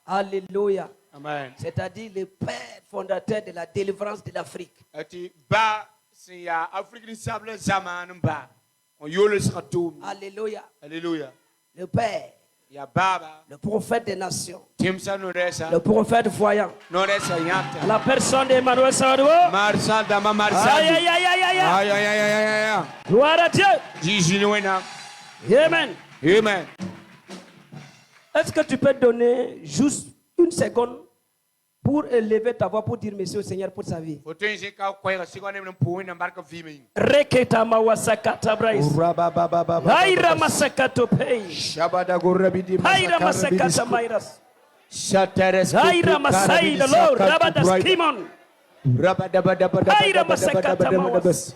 Alléluia. Amen. C'est-à-dire le père fondateur de la délivrance de l'Afrique. Alléluia. Alléluia. Le père, Ya baba, le prophète des nations, Timsa Noresa, le prophète voyant. Noresa Yanta. La personne d'Emmanuel Sadou. Marsal Dama Marsal. Aïe, aïe, aïe, aïe, aïe. Aïe, aïe, aïe, aïe, aïe, aïe. Gloire à Dieu. Jijinouena. Amen. Amen. Est-ce que tu peux donner juste une seconde pour élever ta voix pour dire merci au Seigneur pour sa vie? Reketa mawasakata brais. Haira masakato pei. Haira masakata mairas. Haira masai the Lord. Rabadas kimon. Haira masakata mawas.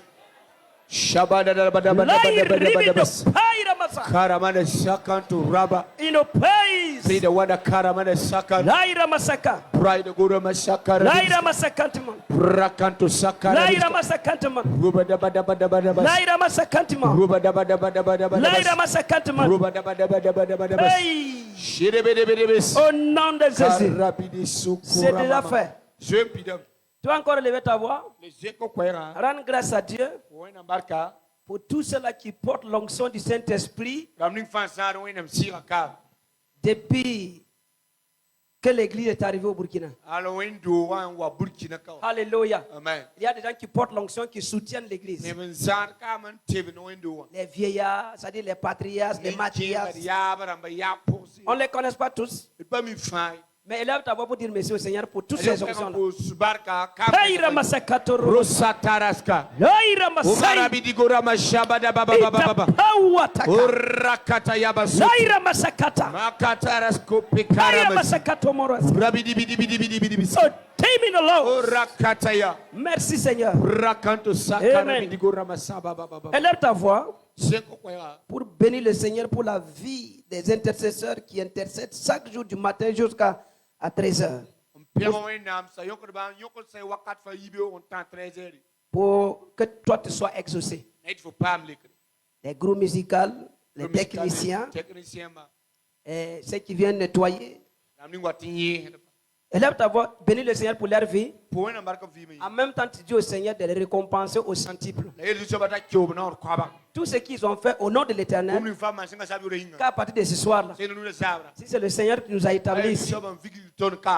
Karamana Sakanto Raba. Ino pays. Free the one Karamana Sakan. Laira masaka. Pride the Guru Masakara. Laira masakantiman. Rakanto Sakara. Laira masakantiman. Ruba Daba Daba Daba Daba. Laira masakantiman. Ruba Daba Daba Daba Daba. Laira masakantiman. Ruba Daba Daba Daba Daba Daba. Hey. Shidebedebedebes. Au nom de Jésus. C'est déjà fait. Je pidam. Tu vas encore lever ta voix. Les échos Kwera. Rends grâce à Dieu Pour un embarca. pour tous ceux-là qui portent l'onction du Saint-Esprit depuis que l'église est arrivée au Burkina. Alléluia. Amen. Il y a des gens qui portent l'onction, qui soutiennent l'église. Les vieillards, c'est-à-dire les patriarches, les matriarches. On ne les connaît pas tous. Mais élève ta voix pour dire merci au Seigneur pour toutes ces options-là. Haïra masakatoro. Rosataraska. Haïra masai. Urakata Yabas. Haïra masakata. Makatarasko Haïra Pekaramas. masakato moras. Rabidibidibidibidibidibis. So, time in the Lord. Urakataya. Merci Seigneur. Rakanto Sakarabidiguramasaba. Élève ta voix Zekokwera. pour bénir le Seigneur pour la vie des intercesseurs qui intercèdent chaque jour du matin jusqu'à 13h. Pour que toi tu sois exaucé. Les groupes musicaux, les techniciens, et ceux qui viennent nettoyer. Élève ta voix, bénis le Seigneur pour leur vie. En même temps, tu dis au Seigneur de les récompenser au centuple. Tout ce qu'ils ont fait au nom de l'Éternel, qu'à partir de ce soir-là, si c'est le Seigneur qui nous a établis ici,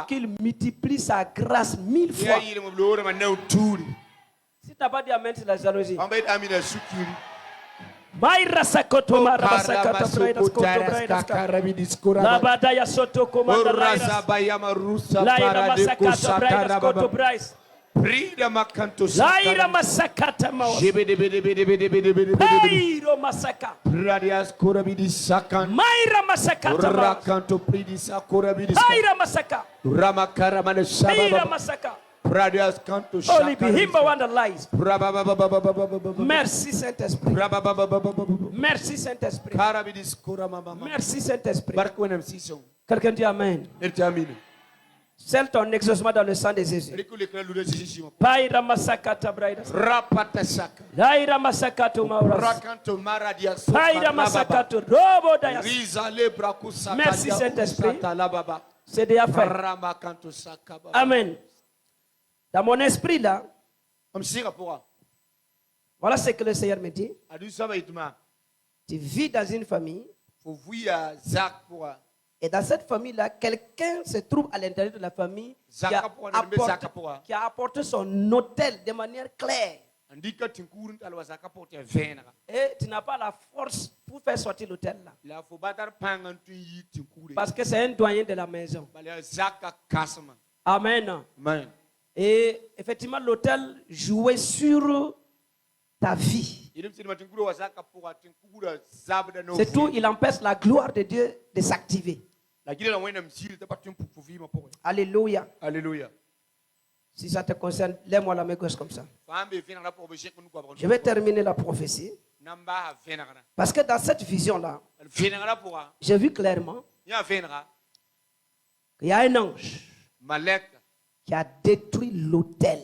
qu'il multiplie sa grâce 1000 fois. Si tu n'as pas dit Amen, c'est la jalousie. Maïra sakoto mara sakata braidas koto braidas la badaya soto komanda rairas laira masakata braidas koto brais laira masakata mawas Pairo masaka Maira masakata mawas Paira masaka Paira masaka Only be him but one that lies. Merci Saint-Esprit. Merci Saint-Esprit. Merci Saint-Esprit. Quelqu'un dit Amen. Scelle ton exaucement dans le sang de Jésus. Paira masakata braidas. Laira masakato mauras. Paira masakato robo dayas. Merci Saint-Esprit. C'est déjà fait. Amen. Dans mon esprit là, voilà ce que le Seigneur me dit. Tu vis dans une famille. Et dans cette famille-là, quelqu'un se trouve à l'intérieur de la famille qui a apporté son autel de manière claire. Et tu n'as pas la force pour faire sortir l'autel là. Parce que c'est un doyen de la maison. Amen. Et effectivement, l'autel jouait sur ta vie. C'est tout, il empêche la gloire de Dieu de s'activer. Alléluia. Alléluia. Si ça te concerne, lève-moi la main gauche comme ça. Je vais terminer la prophétie. Parce que dans cette vision-là, j'ai vu clairement qu'il y a un ange qui a détruit l'autel.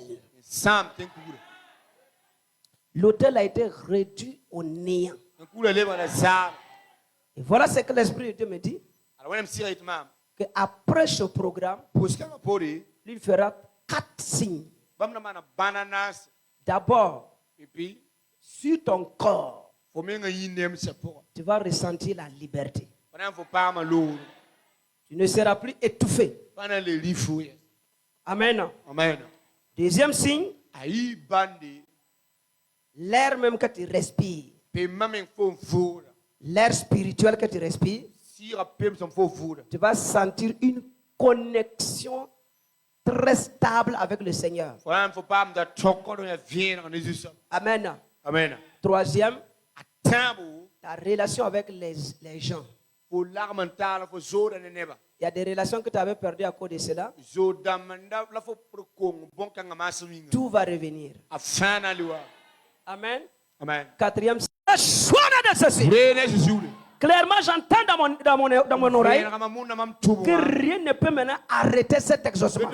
L'autel a été réduit au néant. Et voilà ce que l'Esprit de Dieu me dit. qu'après ce programme, il fera 4 signes. D'abord, sur ton corps, tu vas ressentir la liberté. Tu ne seras plus étouffé. Amen. Amen. Deuxième signe, l'air même que tu respires, l'air spirituel que tu respires, tu vas sentir une connexion très stable avec le Seigneur. Amen. Amen. Troisième, ta relation avec les gens. Il y a des relations que tu avais perdues à cause de cela. Tout va revenir. Amen. Amen. Quatrième, clairement, j'entends dans mon oreille que rien ne peut maintenant arrêter cet exaucement.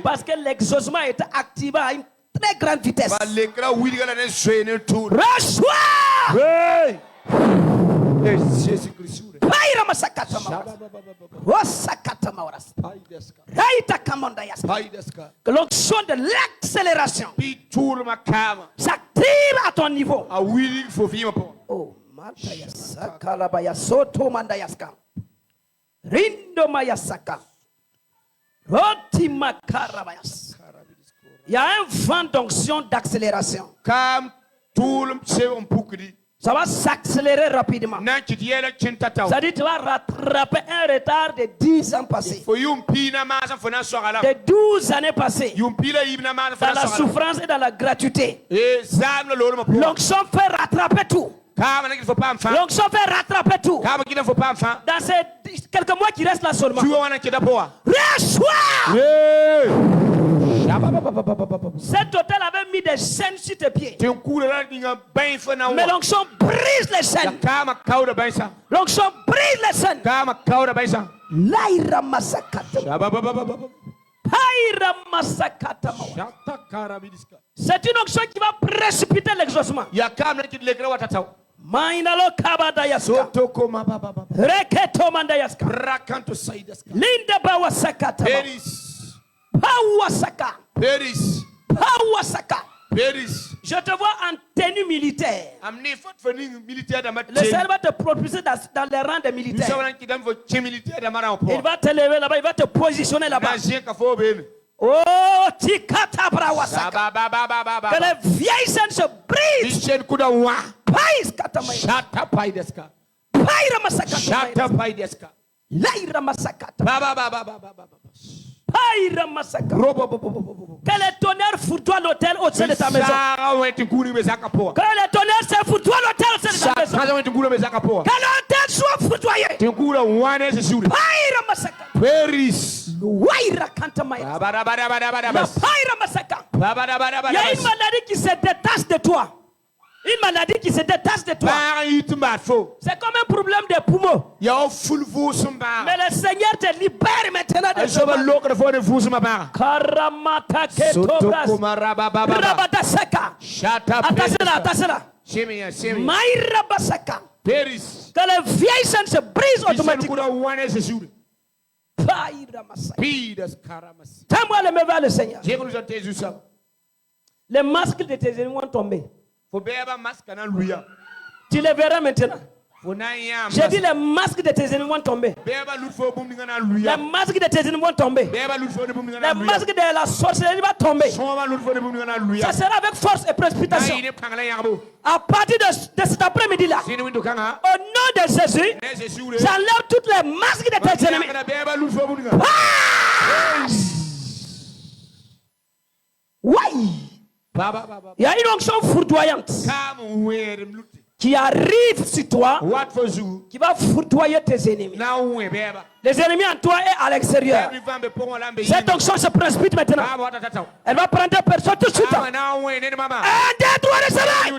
Parce que l'exaucement est activé à une très grande vitesse. Reçois! Que l'onction de l'accélération s'active à ton niveau. Oh, il y a un vent d'onction d'accélération. Ça va s'accélérer rapidement. Ça dit tu vas rattraper un retard de 10 ans passés. De 12 années passées. Dans la souffrance et dans la gratuité. L'onction fait rattraper tout. L'onction fait rattraper tout. Dans ces quelques mois qui restent là seulement. Reçois! Cet hôtel avait mis des chaînes sur tes pieds. Mais l'onction brise les chaînes. L'onction brise les chaînes. Laïra masakata. Païra masakata. C'est une onction qui va précipiter l'exaucement. Mainalo kabada yaska. Reketo manda yaska. Linda bawa sakata. Pawasaka. Pawasaka. Je te vois en tenue militaire. Le Seigneur va te propulser dans les rangs des militaires. Il va te lever là-bas, il va te positionner là-bas. Oh, tikata brawasaka. Que les vieilles scènes se brisent. Pais katamai. Paira masakata. Laira masakata. Paira masakata. Que le tonnerre foudroie l'autel au-dessus de ta maison. Que le tonnerre se foudroie l'autel au-dessus de ta maison. Que l'autel soit foudroyé. Paira masakata. Waira kantamaya. La paira masaka. Il y a une maladie qui se détache de toi. Une maladie qui se détache de toi. C'est comme un problème de poumons. Mais le Seigneur te libère maintenant de ce mal. Karamata ketobras. Rabatasaka. Attention là. Maïrabasaka. Que les vieilles chaînes se brisent automatiquement. Tiens-moi le main vers le Seigneur. Les masques de tes ennemis vont tomber. Tu les verras maintenant. J'ai dit les masques de tes ennemis vont tomber. Les masques de tes ennemis vont tomber. Les masques de la sorcellerie vont tomber. Ça sera avec force et précipitation. À partir de cet après-midi-là, au nom de Jésus, j'enlève toutes les masques de tes ennemis. Oui. Il y a une onction foudroyante qui arrive sur toi, qui va foudroyer tes ennemis. Les ennemis en toi et à l'extérieur. Cette onction se précipite maintenant. Elle va prendre personne tout de suite. 1, 2, 3, le soleil.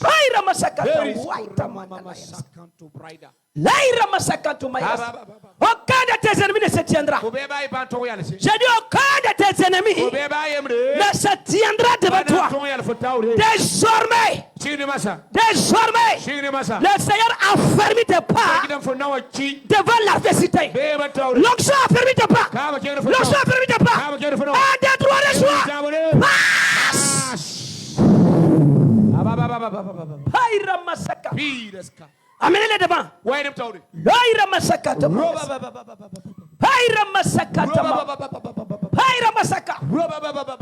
Laira masakata waita Laira masakata mayas. Aucun de tes ennemis ne se tiendra. J'ai dit aucun de tes ennemis ne se tiendra devant toi. Désormais, le Seigneur a fermé tes pas devant l'adversité. L'onction a fermé tes pas. L'onction a fermé tes pas. Un, deux, trois, reçois. Amenez-les devant. Laira masakata. Laira masakata. Laira masaka.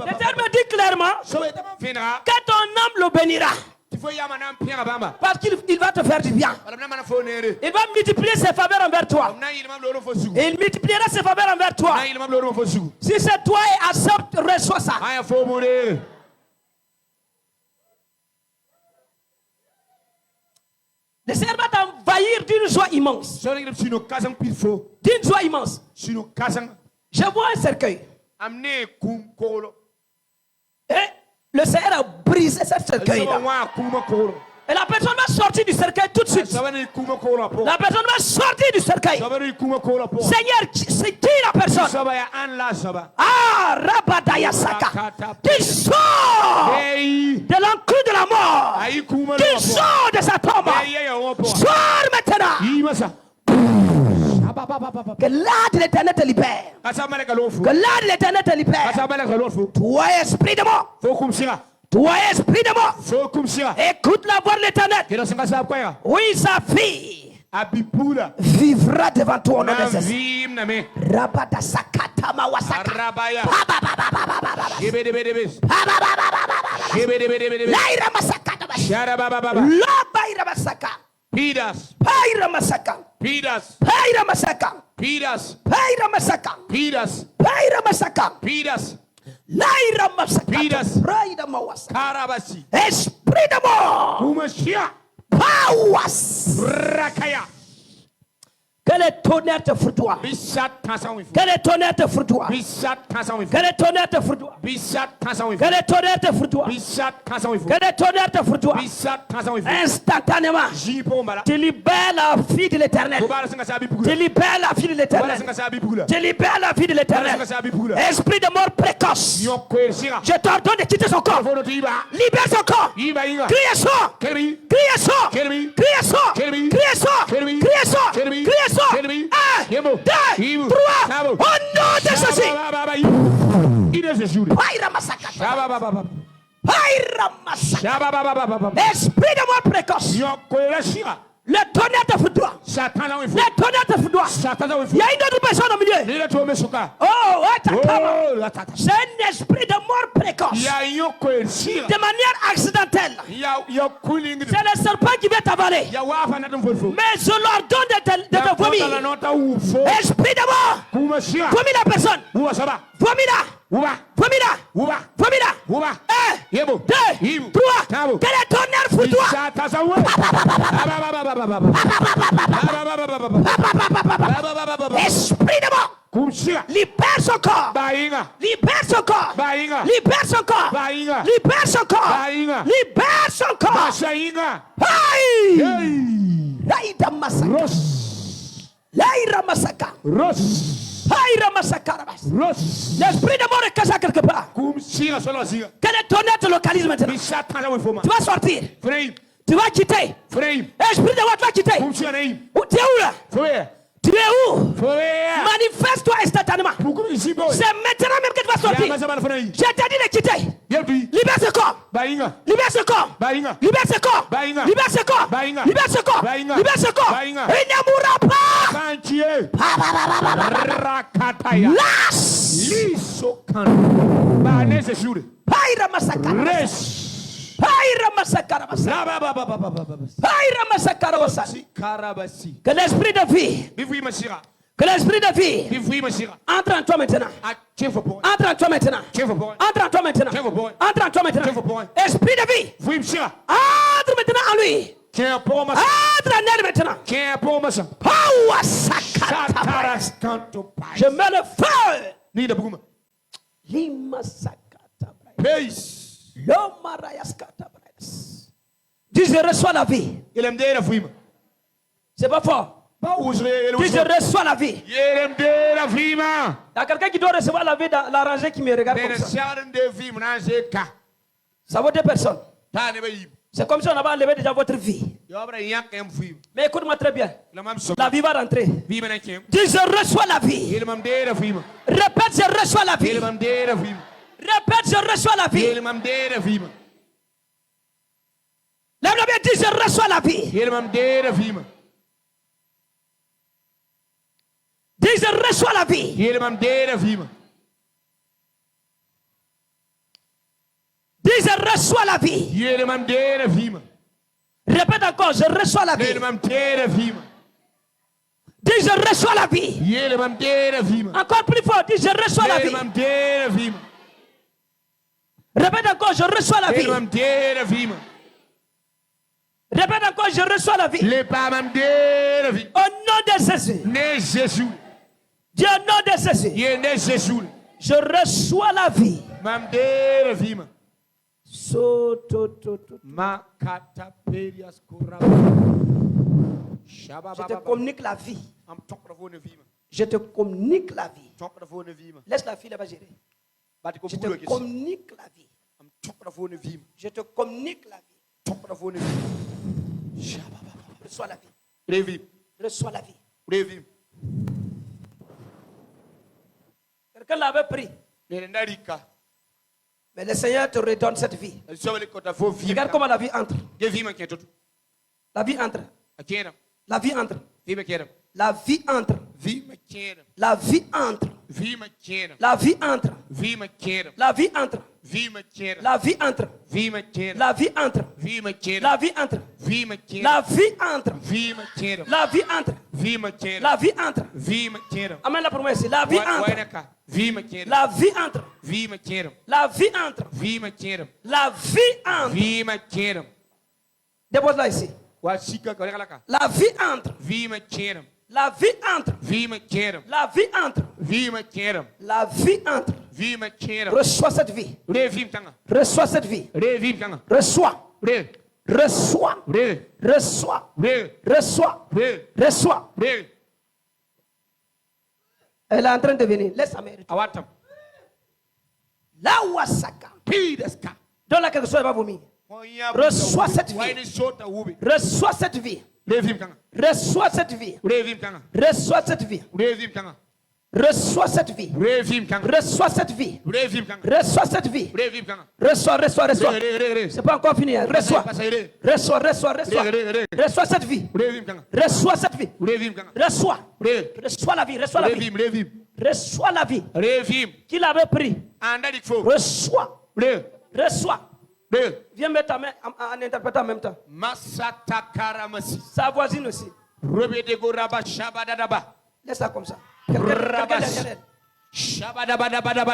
L'Éternel me dit clairement que ton âme le bénira. Parce qu'il va te faire du bien. Il va multiplier ses faveurs envers toi. Il multipliera ses faveurs envers toi. Si c'est toi et accepte, reçois ça. Le Seigneur va t'envahir d'une joie immense. D'une joie immense. Je vois un cercueil. Et le Seigneur a brisé ce cercueil-là. Et la personne va sortir du cercueil tout de suite. La personne va sortir du cercueil. Seigneur, c'est qui la personne? Ah, Rabadaya Saka. Qui sort de l'enclume de la mort. Qui sort de sa tombe. Sors maintenant. Que l'âme de l'Éternel te libère. Que l'âme de l'Éternel te libère. Toi, esprit de mort. Toi, esprit de mort, écoute la voix de l'Éternel. Oui, sa fille vivra devant toi au nom de Jésus. Rabata sakata mawasaka. Laira masakata. Laira masaka. Pidas. Paira masaka. Pidas. Paira masaka. Pidas. Paira masaka. Pidas. Paira masaka. Pidas. Laira masaka. Pidas. Paira mawasaka. Karabasi. Esprit de mort. Umashia. Pawas. Rakaya. Que le tonnerre te foudroie. Que le tonnerre te foudroie. Que le tonnerre te foudroie. Que le tonnerre te foudroie. Que le tonnerre te foudroie. Instantanément. Tu libères la fille de l'Éternel. Tu libères la fille de l'Éternel. Tu libères la fille de l'Éternel. Esprit de mort précoce. Je t'ordonne de quitter son corps. Libère son corps. Criez son. Criez son. Criez son. Criez son. Criez son. Criez son. 1, 2, 3. Au nom de Jésus. Esprit de mort précoce. Le tonnerre te foudroie. Le tonnerre te foudroie. Il y a une autre personne au milieu. Oh, c'est un esprit de mort précoce. De manière accidentelle. C'est le serpent qui vient t'avaler. Mais je leur donne de te vomir. Esprit de mort. Vomis la personne. Vomis-la. Vomis-la. Vomis-la. 1, 2, 3. Que le tonnerre foudroie. Esprit de mort. Libère son corps. Libère son corps. Libère son corps. Libère son corps. Libère son corps. Aïe. Laïda Masaka. Laïra Masaka. L'esprit de mort est caché quelque part. Que le tonnerre te localise maintenant. Tu vas sortir. Tu vas quitter. Esprit de mort, tu vas quitter. Tu es où là? Tu es où? Manifeste-toi instantanément. C'est maintenant même que tu vas sortir. Je t'ai dit de quitter. Libère ce corps. Libère ce corps. Libère ce corps. Libère ce corps. Libère ce corps. Libère ce corps. Il ne mourra pas. Que l'esprit de vie, que l'esprit de vie entre en toi maintenant. Entre en toi maintenant. Entre en toi maintenant. Entre en toi maintenant. Esprit de vie, entre maintenant en lui. Entre en elle maintenant. Je mets le feu. Dis je reçois la vie. C'est pas fort. Dis je reçois la vie. Il y a quelqu'un qui doit recevoir la vie dans la rangée qui me regarde comme ça. Ça vaut 2 personnes. C'est comme si on avait enlevé déjà votre vie. Mais écoute-moi très bien. La vie va rentrer. Dis je reçois la vie. Répète je reçois la vie. Répète je reçois la vie. Lève-le bien, dis je reçois la vie. Dis je reçois la vie. Dis je reçois la vie. Répète encore, je reçois la vie. Dis je reçois la vie. Encore plus fort, dis je reçois la vie. Répète encore, je reçois la vie. Répète encore, je reçois la vie. Au nom de Jésus. Dis au nom de Jésus. Je reçois la vie. Je te communique la vie. Je te communique la vie. Laisse la fille là-bas gérer. Je te communique la vie. Je te communique la vie. Reçois la vie. Reçois la vie. Quelqu'un l'avait pris. Mais le Seigneur te redonne cette vie. Regarde comment la vie entre. La vie entre. La vie entre. La vie entre. La vie entre. La vie entre. La vie entre. La vie entre. La vie entre. La vie entre. La vie entre. La vie entre. La vie entre. Amen la promesse. La vie entre. La vie entre. La vie entre. La vie entre. Dépose-la ici. La vie entre. La vie entre. La vie entre. La vie entre. Reçois cette vie. Reçois cette vie. Reçois. Reçois. Reçois. Reçois. Reçois. Elle est en train de venir. Laisse sa mère. La wasaka. Donne-la quelque chose, elle va vomir. Reçois cette vie. Reçois cette vie. Reçois cette vie. Reçois cette vie. Reçois cette vie. Reçois cette vie. Reçois cette vie. Reçois. C'est pas encore fini. Reçois. Reçois cette vie. Reçois cette vie. Reçois la vie. Reçois la vie. Reçois la vie. Qu'il avait pris. Reçois. Viens mettre ta main en interprétant en même temps. Sa voisine aussi. Laisse ça comme ça. Quelqu'un derrière elle.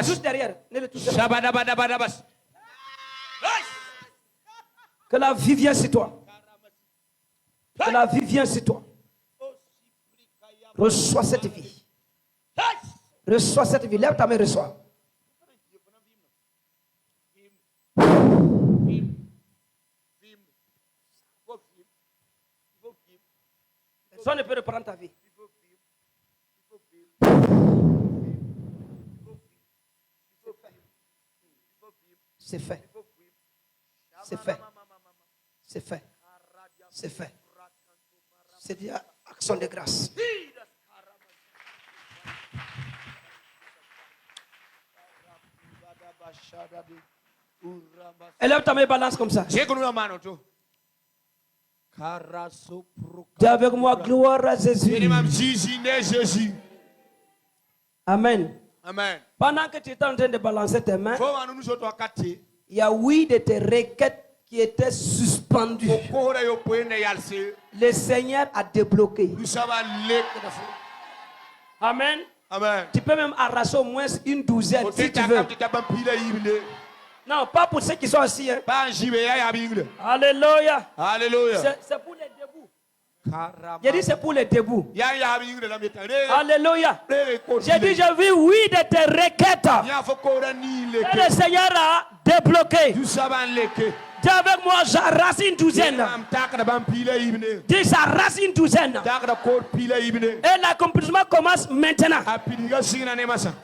Juste derrière. Ne le touchez pas. Que la vie vienne sur toi. Que la vie vienne sur toi. Reçois cette vie. Reçois cette vie. Lève ta main, reçois. Personne ne peut reprendre ta vie. C'est fait. C'est fait. C'est fait. C'est fait. C'est dit action de grâce. Élève ta main et balance comme ça. Dis avec moi, gloire à Jésus. Amen. Amen. Pendant que tu étais en train de balancer tes mains, il y a 8 de tes requêtes qui étaient suspendues. Le Seigneur a débloqué. Amen. Amen. Tu peux même arracher au moins une douzaine si tu veux. Non, pas pour ceux qui sont assis. Hein. Alléluia. Alléluia. C'est pour les debout. J'ai dit c'est pour les debout. Alléluia. J'ai dit j'ai vu 8 de tes requêtes. Et le Seigneur a débloqué. Dis avec moi, j'arrache une douzaine. Dis, j'arrache une douzaine. Et l'accomplissement commence maintenant.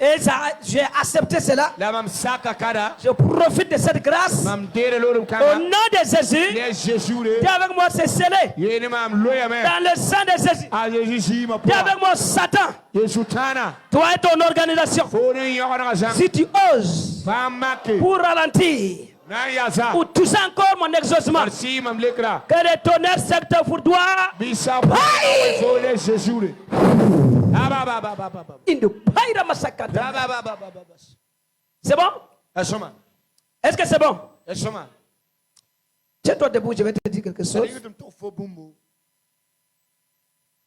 Et j'ai accepté cela. Je profite de cette grâce. Au nom de Jésus. Dis avec moi, c'est scellé. Dans le sang de Jésus. Dis avec moi, Satan. Toi et ton organisation. Si tu oses pour ralentir ou toucher encore mon exaucement, que le tonnerre secteur pour toi. C'est bon? Est-ce que c'est bon? Tiens-toi debout, je vais te dire quelque chose.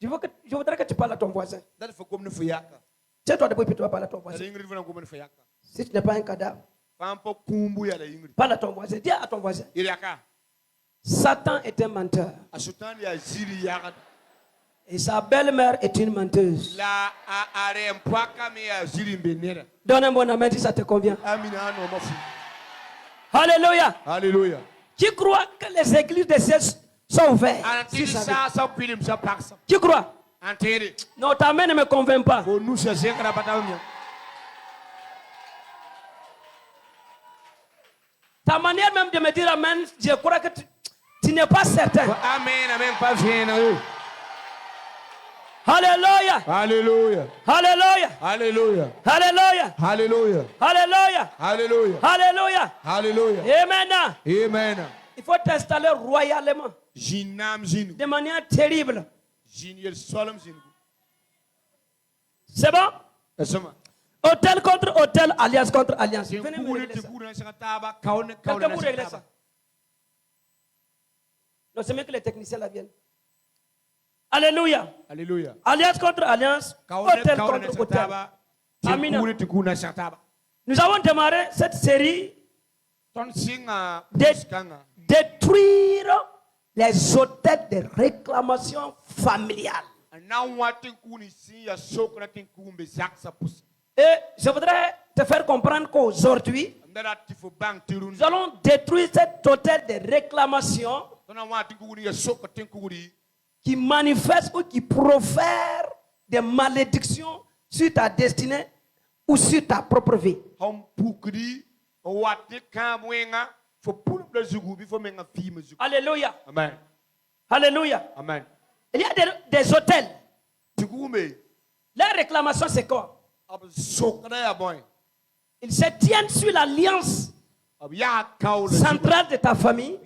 Je voudrais que tu parles à ton voisin. Tiens-toi debout et puis tu vas parler à ton voisin. Si tu n'es pas un cadavre, parle à ton voisin. Dis à ton voisin. Satan est un menteur. Et sa belle-mère est une menteuse. Donne un bon amen si ça te convient. Alléluia. Alléluia. Qui croit que les églises de ciel sont ouvertes? Qui croit? Non, ta main ne me convainc pas. Ta manière même de me dire amen, je crois que tu n'es pas certain. Amen, amen, pas bien. Alléluia. Alléluia. Alléluia. Alléluia. Alléluia. Alléluia. Alléluia. Alléluia. Alléluia. Alléluia. Amen. Amen. Il faut t'installer royalement. De manière terrible. C'est bon? Hôtel contre hôtel, alliance contre alliance. Venez me régler ça. Quelqu'un vous régler ça. Non, c'est mieux que les techniciens la viennent. Alléluia. Alléluia. Alliance contre alliance, hôtel contre hôtel. Amen. Nous avons démarré cette série de détruire les hôtels de réclamation familiale. Et je voudrais te faire comprendre qu'aujourd'hui, nous allons détruire cet hôtel de réclamation qui manifeste ou qui profère des malédictions sur ta destinée ou sur ta propre vie. Alléluia. Amen. Alléluia. Amen. Il y a des hôtels. La réclamation, c'est quoi? Ils se tiennent sur l'alliance centrale de ta famille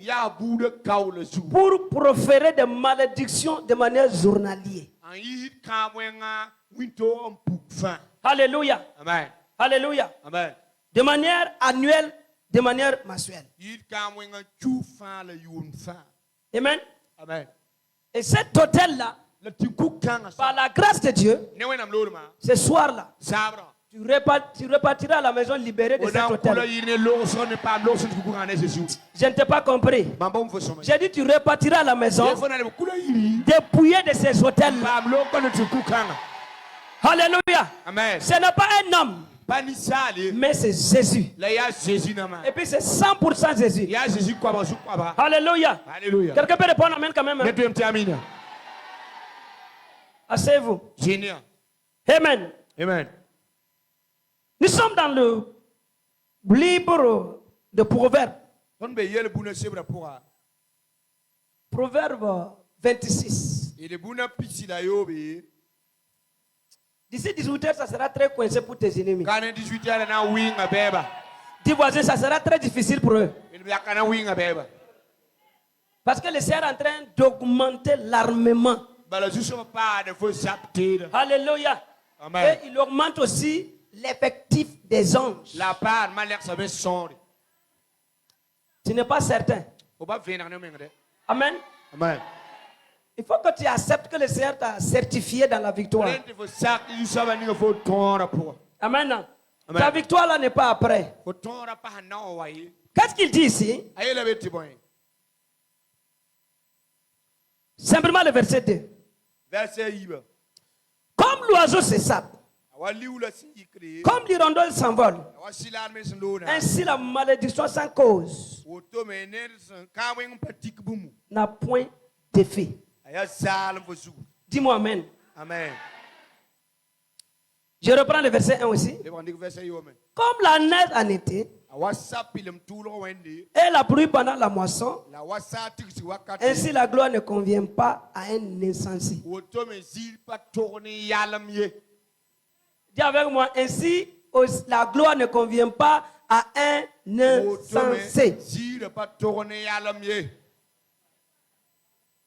pour proférer des malédictions de manière journalière. Alléluia. Amen. Alléluia. Amen. De manière annuelle, de manière mensuelle. Amen. Amen. Et cet hôtel-là, par la grâce de Dieu, ce soir-là, tu repartiras à la maison libérée de cet hôtel. Je ne t'ai pas compris. J'ai dit tu repartiras à la maison dépouillé de ces hôtels-là. Alléluia. Amen. Ce n'est pas un homme, mais c'est Jésus. Et puis c'est 100% Jésus. Alléluia. Alléluia. Quelqu'un peut répondre amen quand même. Hein? Asseyez-vous. Amen. Amen. Nous sommes dans le livre de Proverbes. Proverbe 26. D'ici 18h, ça sera très coincé pour tes ennemis. Dis voisin, ça sera très difficile pour eux. Parce que le Seigneur est en train d'augmenter l'armement. Alléluia. Amen. Et il augmente aussi l'effectif des anges. Tu n'es pas certain. Amen. Amen. Il faut que tu acceptes que le Seigneur t'a certifié dans la victoire. Amen. Ta victoire là n'est pas après. Qu'est-ce qu'il dit ici? Simplement le verset 2. Comme l'oiseau se sape Comme l'hirondelle s'envole, ainsi la malédiction sans cause n'a point d'effet. Dis-moi amen. Amen. Je reprends le verset 1 aussi. Comme la neige en été et la pluie pendant la moisson, ainsi la gloire ne convient pas à un insensé. Dis avec moi, ainsi la gloire ne convient pas à un insensé.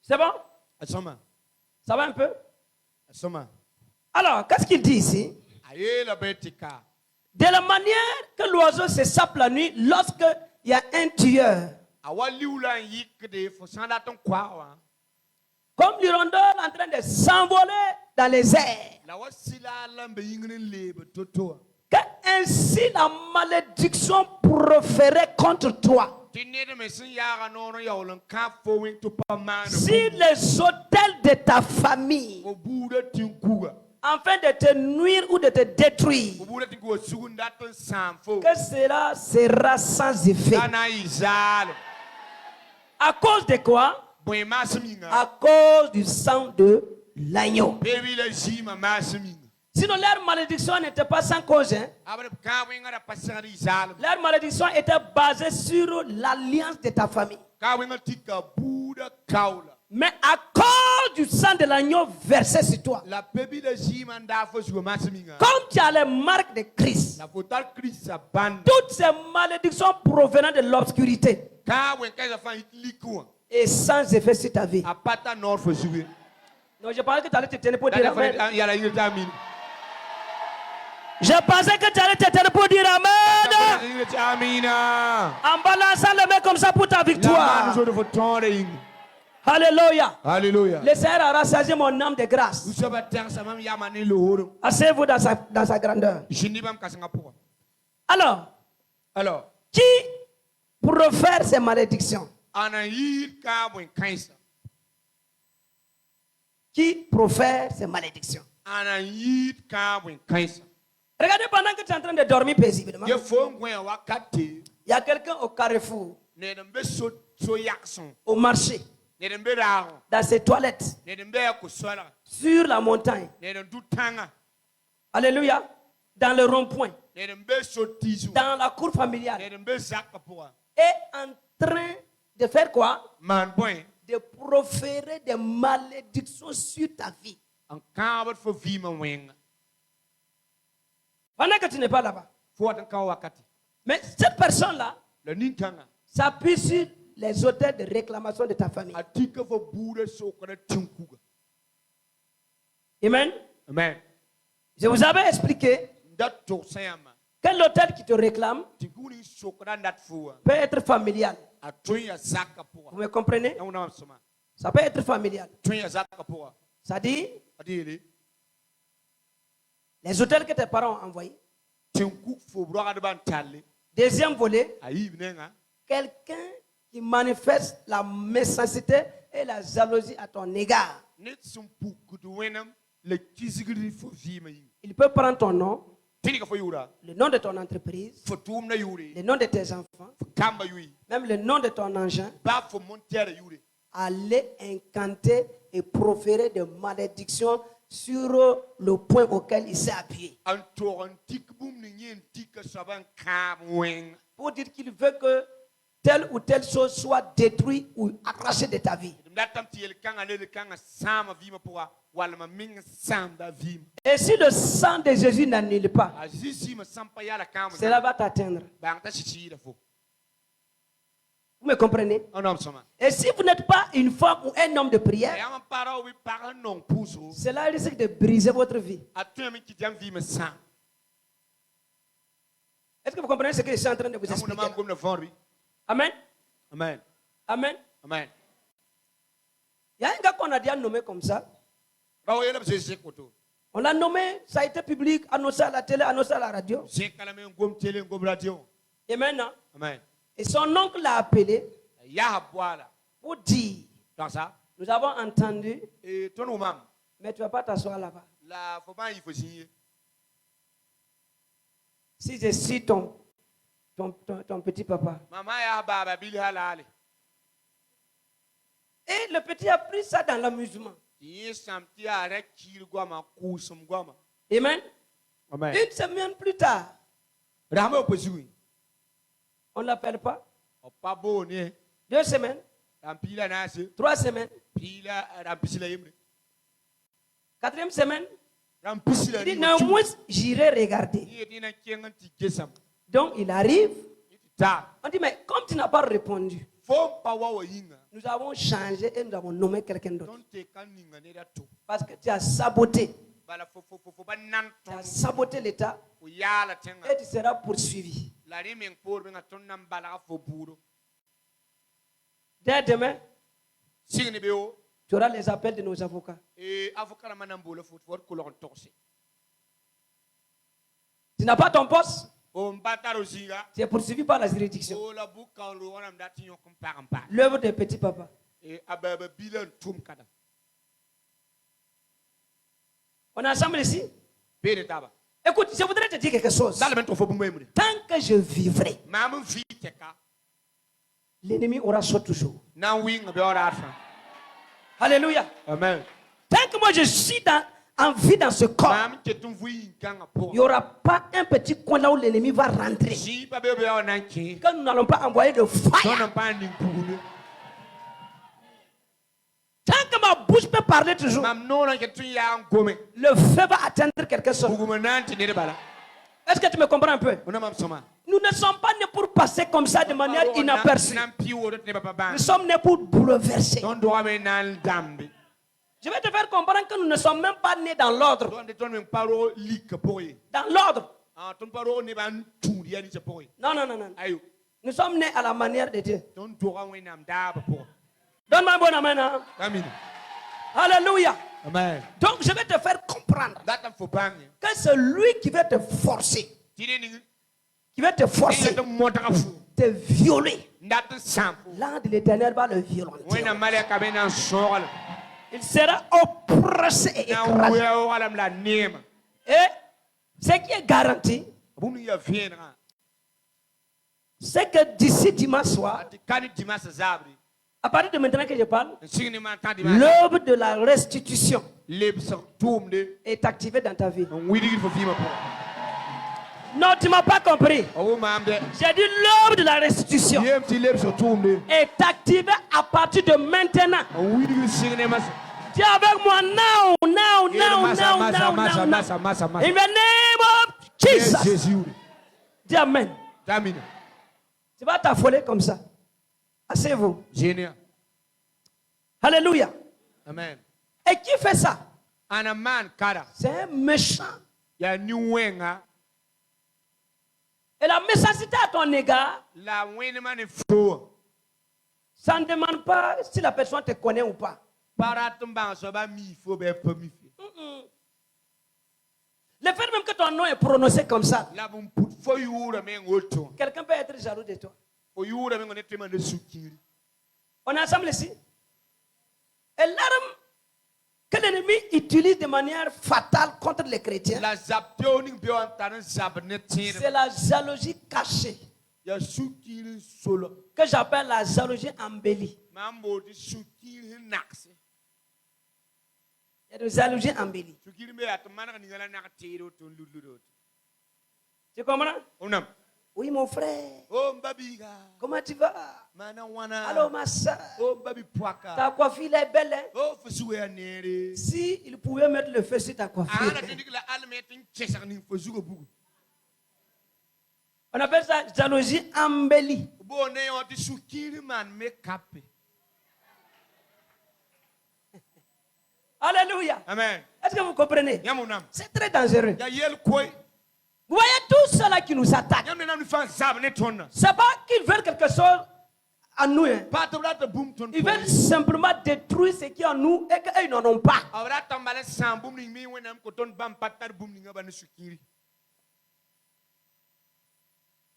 C'est bon? Ça va un peu? Alors, qu'est-ce qu'il dit ici? De la manière que l'oiseau se sape la nuit lorsqu'il y a un tueur. Comme l'hirondelle en train de s'envoler dans les airs. Que ainsi la malédiction proférée contre toi. Si les autels de ta famille, afin de te nuire ou de te détruire, que cela sera sans effet. À cause de quoi? À cause du sang de l'agneau. Sinon leur malédiction n'était pas sans cause. Hein? Leur malédiction était basée sur l'alliance de ta famille. Mais à cause du sang de l'agneau versé sur toi, comme tu as les marques de Christ, toutes ces malédictions provenant de l'obscurité et sans effet sur ta vie. Non, je pensais que tu allais te tenir pour dire amen. Je pensais que tu allais te tenir pour dire amen. En balançant le mec comme ça pour ta victoire. Alléluia. Alléluia. Le Seigneur a rassasié mon âme de grâce. Asseyez-vous dans sa grandeur. Alors, qui profère ces malédictions? Qui profère ces malédictions? Regardez pendant que tu es en train de dormir paisiblement. Il y a quelqu'un au carrefour, au marché, dans ses toilettes, sur la montagne. Alléluia. Dans le rond-point, dans la cour familiale, est en train de faire quoi? De proférer des malédictions sur ta vie. Pendant que tu n'es pas là-bas. Mais cette personne-là s'appuie sur les autels de réclamation de ta famille. Amen. Amen. Je vous avais expliqué que l'autel qui te réclame peut être familial. Vous me comprenez? Ça peut être familial. Ça dit, les autels que tes parents ont envoyés. Deuxième volet, quelqu'un qui manifeste la méchanceté et la jalousie à ton égard. Il peut prendre ton nom, le nom de ton entreprise, le nom de tes enfants, même le nom de ton engin, aller incanter et proférer des malédictions sur le point auquel il s'est appuyé. Pour dire qu'il veut que telle ou telle chose soit détruite ou arrachée de ta vie. Et si le sang de Jésus n'annule pas, cela va t'atteindre. Vous me comprenez? Et si vous n'êtes pas une femme ou un homme de prière, cela risque de briser votre vie. Est-ce que vous comprenez ce que je suis en train de vous expliquer? Amen. Amen. Amen. Amen. Il y a un gars qu'on a déjà nommé comme ça. On l'a nommé, ça a été public, annoncé à la télé, annoncé à la radio. Et maintenant, et son oncle l'a appelé pour dire, nous avons entendu, mais tu ne vas pas t'asseoir là-bas. Si je suis ton petit papa. Et le petit a pris ça dans l'amusement. Amen. Amen. Une semaine plus tard, on ne l'appelle pas. 2 semaines, 3 semaines, 4e semaine, il dit néanmoins, j'irai regarder. Donc il arrive. On dit, mais comme tu n'as pas répondu, nous avons changé et nous avons nommé quelqu'un d'autre. Parce que tu as saboté. Tu as saboté l'État et tu seras poursuivi. Dès demain, tu auras les appels de nos avocats. Tu n'as pas ton poste. Tu es poursuivi par la juridiction. L'œuvre de petit papa. On est ensemble ici. Écoute, je voudrais te dire quelque chose. Tant que je vivrai, l'ennemi aura chaud toujours. Alléluia. Amen. Tant que moi je suis en vie dans ce corps, il n'y aura pas un petit coin là où l'ennemi va rentrer. Quand nous n'allons pas envoyer de fire. Tant que ma bouche peut parler toujours, le feu va atteindre quelque chose. Est-ce que tu me comprends un peu? Nous ne sommes pas nés pour passer comme ça de manière inaperçue. Nous sommes nés pour bouleverser. Je vais te faire comprendre que nous ne sommes même pas nés dans l'ordre. Dans l'ordre. Non. Nous sommes nés à la manière de Dieu. Donne-moi un bon amen. Hein? Alléluia. Amen. Donc je vais te faire comprendre que c'est lui qui va te forcer. Qui va te forcer. Te violer. L'ange de l'Éternel va le violenter. Il sera oppressé et écrasé. Et ce qui est garanti, c'est que d'ici dimanche soir, à partir de maintenant que je parle, l'œuvre de la restitution est activée dans ta vie. Non, tu ne m'as pas compris. J'ai dit l'œuvre de la restitution est activée à partir de maintenant. Dis avec moi now. In the name of Jesus. Dis amen. Tu vas t'affoler comme ça. Asseyez-vous. Alléluia. Amen. Et qui fait ça? C'est un méchant. Et la méchanceté à ton égard, ça ne demande pas si la personne te connaît ou pas. Le fait même que ton nom est prononcé comme ça, quelqu'un peut être jaloux de toi. On est ensemble ici. Et l'arme que l'ennemi utilise de manière fatale contre les chrétiens, c'est la jalousie cachée, que j'appelle la jalousie embellie. Il y a de jalousie embellie. Tu comprends? Oui, mon frère. Comment tu vas? Allô, ma soeur. Ta coiffure est belle. Hein? Si il pouvait mettre le feu sur ta coiffure. On appelle ça jalousie embellie. Alléluia. Amen. Est-ce que vous comprenez? C'est très dangereux. Vous voyez tous ceux-là qui nous attaquent. C'est pas qu'ils veulent quelque chose à nous. Hein. Ils veulent simplement détruire ce qui est en nous et qu'ils n'en ont pas.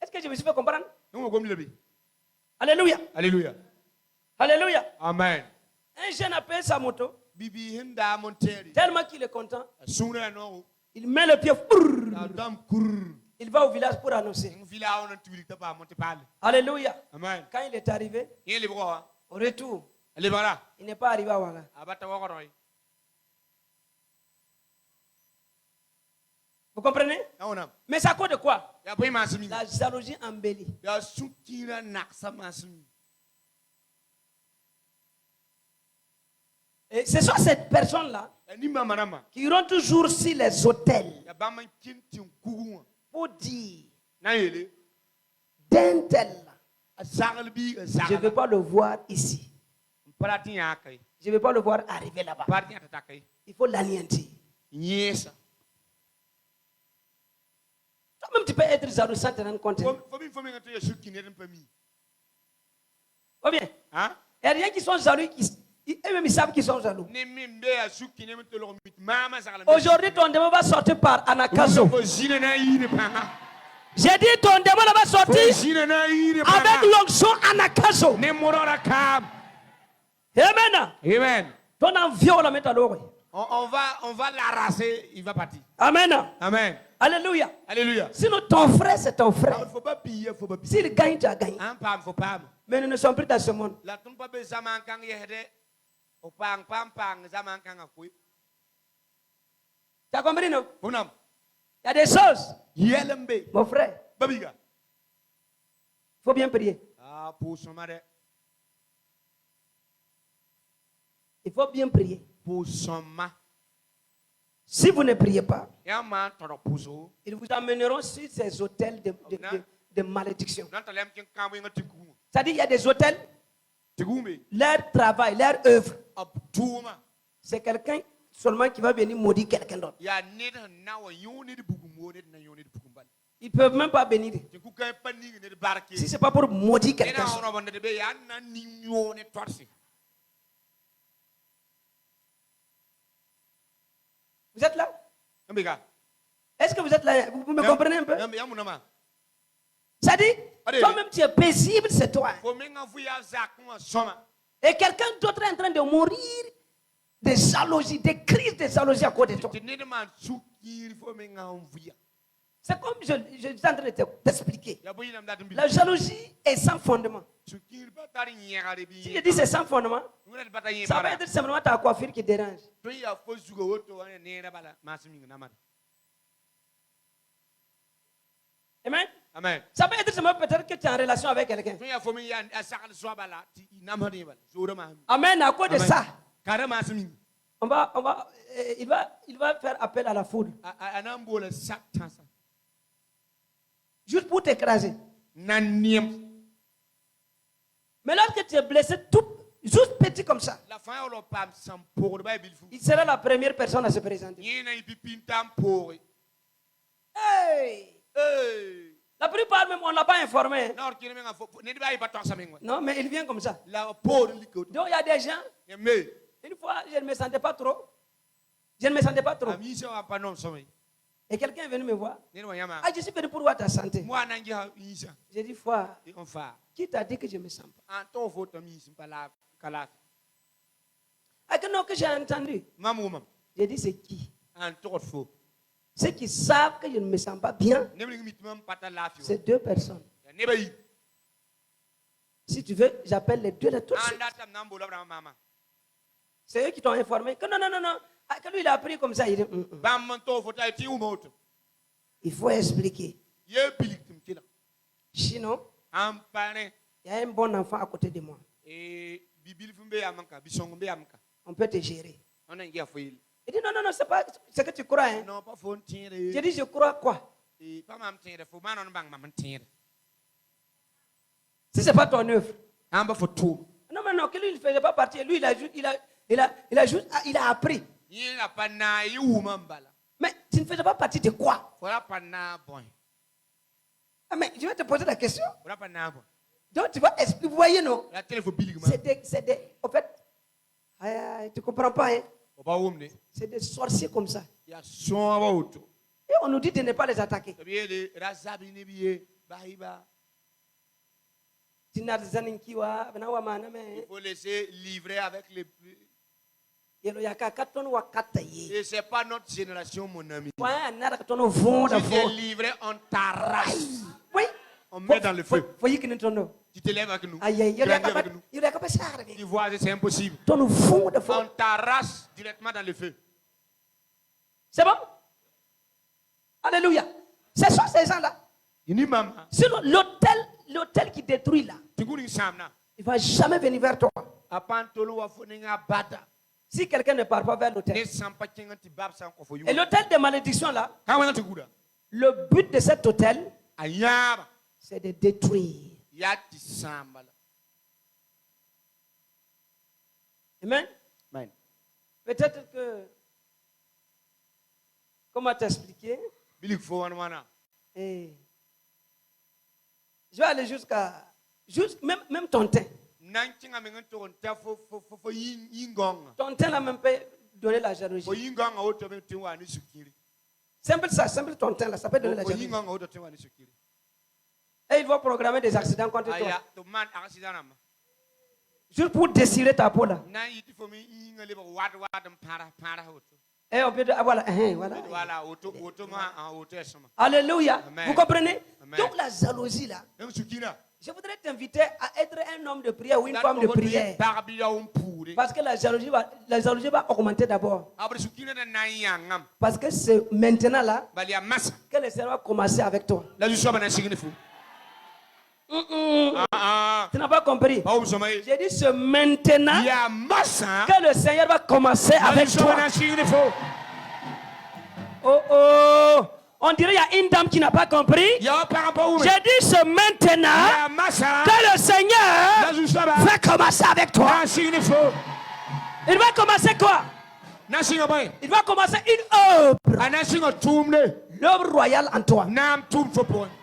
Est-ce que je me suis fait comprendre? Alléluia. Alléluia. Alléluia. Amen. Un jeune a payé sa moto. Tellement qu'il est content. Il met le pied. Il va au village pour annoncer. Alléluia. Amen. Quand il est arrivé, au retour, il n'est pas arrivé à Ouanga. Vous comprenez? Mais c'est à cause de quoi? La jalousie embellie. Et ce sont ces personnes-là qui iront toujours sur les hôtels pour dire d'un tel, je ne veux pas le voir ici. Je ne veux pas le voir arriver là-bas. Il faut l'anéantir. Toi-même, tu peux être jaloux sans te rendre compte. Ou bien, il y a des gens qui sont jaloux, eux-mêmes ils savent qu'ils sont jaloux. Aujourd'hui, ton démon va sortir par Anakazo. J'ai dit ton démon va sortir avec l'onction Anakazo. Amen. Amen. Ton envie, on la met à l'oreille. On va l'arraser, il va partir. Amen. Amen. Alléluia. Alléluia. Sinon, ton frère, c'est ton frère. Il ne faut pas piller, faut pas piller. S'il gagne, tu as gagné. Mais nous ne sommes plus dans ce monde. Tu as compris, non? Il y a des choses. Mon frère, il faut bien prier. Il faut bien prier. Si vous ne priez pas, ils vous amèneront sur ces hôtels de malédiction. C'est-à-dire qu'il y a des hôtels, leur travail, leur œuvre, c'est quelqu'un seulement qui va venir maudire quelqu'un d'autre. Ils ne peuvent même pas bénir. Si ce n'est pas pour maudire quelqu'un. Vous êtes là? Est-ce que vous êtes là? Vous me comprenez un peu? Ça dit, toi-même tu es paisible, c'est toi. Et quelqu'un d'autre est en train de mourir de jalousie, de crise de jalousie à côté de toi. C'est comme je suis en train de t'expliquer. La jalousie est sans fondement. Si je dis c'est sans fondement, ça va être simplement ta coiffure qui dérange. Amen. Amen. Ça peut être simplement peut-être que tu es en relation avec quelqu'un. Amen. À cause de ça, il va faire appel à la foudre. Juste pour t'écraser. Mais lorsque tu es blessé, juste petit comme ça, il sera la première personne à se présenter. Hey! La plupart même, on ne l'a pas informé. Non, mais il vient comme ça. Donc il y a des gens, une fois, je ne me sentais pas trop. Et quelqu'un est venu me voir. Ah, je suis venu pour voir ta santé. J'ai dit, foi, qui t'a dit que je ne me sens pas? Ah, que non, que j'ai entendu. J'ai dit, c'est qui? Ceux qui savent que je ne me sens pas bien, c'est deux personnes. Si tu veux, j'appelle les deux là tout de suite. C'est eux qui t'ont informé que non. Ah, que lui, il a appris comme ça. Il dit, il faut expliquer. Sinon, il y a un bon enfant à côté de moi. On peut te gérer. Il dit, non, c'est pas ce que tu crois. Hein. J'ai dit, je crois quoi? Si ce n'est pas ton œuvre. Non, mais non, que lui, il ne faisait pas partie. Lui, il a appris. Mais tu ne faisais pas partie de quoi? Ah, mais je vais te poser la question. Donc tu vas expliquer. Vous voyez, non? C'est des. En fait, tu ne comprends pas, hein? C'est des sorciers comme ça. Et on nous dit de ne pas les attaquer. Il faut laisser livrer avec les. Et c'est pas notre génération, mon ami. Tu t'es livré, on t'arrache. Oui. On met dans le feu. Tu te lèves avec nous. Tu vois, c'est impossible. On t'arrache directement dans le feu. C'est bon? Alléluia. Ce sont ces gens-là. Sinon, l'autel qui détruit là, il ne va jamais venir vers toi. Si quelqu'un ne part pas vers l'autel. Et l'autel de malédiction là, le but de cet autel, c'est de détruire. Amen. Peut-être que, comment t'expliquer? Et je vais aller jusqu'à même ton teint. Ton teint là même peut donner la jalousie. Simple ça, simple ton teint là, ça peut donner la jalousie. Et il va programmer des accidents contre toi. Juste pour désirer ta peau là. Et on peut dire, voilà. Alléluia. Vous comprenez? Amen. Donc la jalousie là. Je voudrais t'inviter à être un homme de prière ou une femme de prière. Parce que la jalousie va augmenter d'abord. Parce que c'est maintenant là que le Seigneur va commencer avec toi. Tu n'as pas compris. J'ai dit c'est maintenant que le Seigneur va commencer avec toi. Oh. On dirait qu'il y a une dame qui n'a pas compris. J'ai dit c'est maintenant que le Seigneur va commencer avec toi. Il va commencer quoi? Il va commencer une œuvre. L'œuvre royale en toi.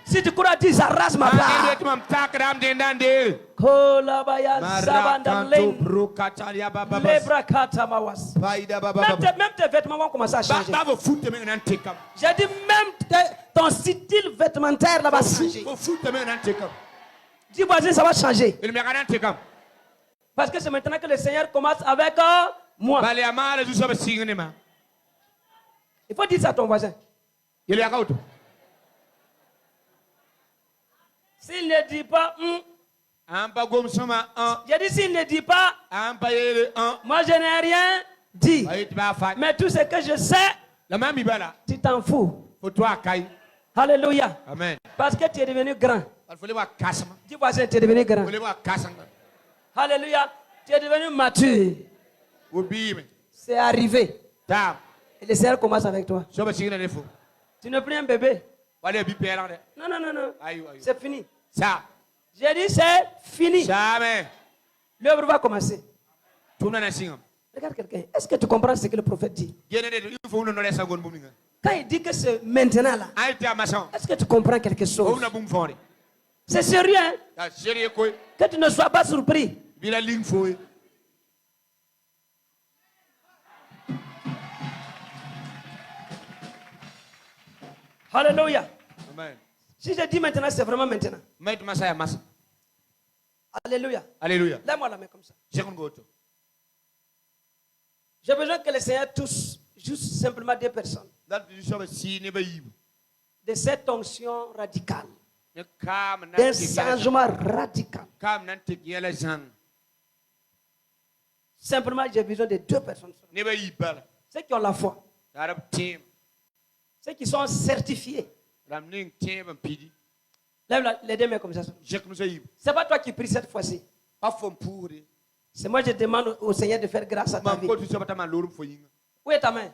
Si tu crois, dis j'arrache ma part. Même tes vêtements vont commencer à changer. J'ai dit même ton style vêtementaire là va changer. Dis voisin, ça va changer. Parce que c'est maintenant que le Seigneur commence avec moi. Il faut dire ça à ton voisin. S'il ne dit pas j'ai dit s'il ne dit pas moi je n'ai rien dit. Mais tout ce que je sais, tu t'en fous. Alléluia. Amen. Parce que tu es devenu grand. Dis voisin, tu es devenu grand. Alléluia. Tu es devenu mature. C'est arrivé. Et le Seigneur commence avec toi. Tu n'es plus un bébé. Non. C'est fini. J'ai dit c'est fini. L'œuvre va commencer. Regarde quelqu'un. Est-ce que tu comprends ce que le prophète dit? Quand il dit que c'est maintenant là, est-ce que tu comprends quelque chose? C'est sérieux, hein? Que tu ne sois pas surpris. Alléluia. Amen. Si je dis maintenant, c'est vraiment maintenant. Alléluia. Alléluia. Lève-moi la main comme ça. J'ai besoin que le Seigneur touche juste simplement des personnes. De cette onction radicale. D'un changement radical. Simplement, j'ai besoin de deux personnes. Ceux qui ont la foi. Ceux qui sont certifiés. Lève les deux mains comme ça. C'est pas toi qui pries cette fois-ci. C'est moi qui demande au Seigneur de faire grâce à ta vie. Où est ta main?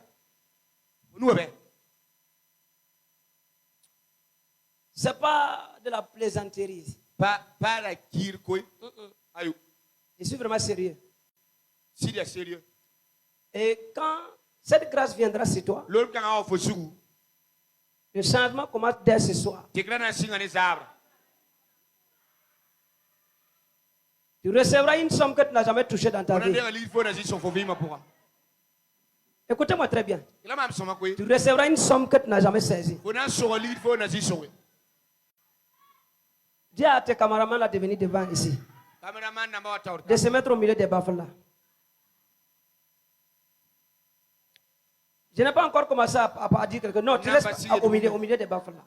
C'est pas de la plaisanterie. Je suis vraiment sérieux. Et quand cette grâce viendra sur toi, le changement commence dès ce soir. Tu recevras une somme que tu n'as jamais touchée dans ta vie. Écoutez-moi très bien. Tu recevras une somme que tu n'as jamais saisie. Dis à tes caméramans là de venir devant ici. De se mettre au milieu des baffles là. Je n'ai pas encore commencé à dire quelque chose. Non, tu restes au milieu des baffles là.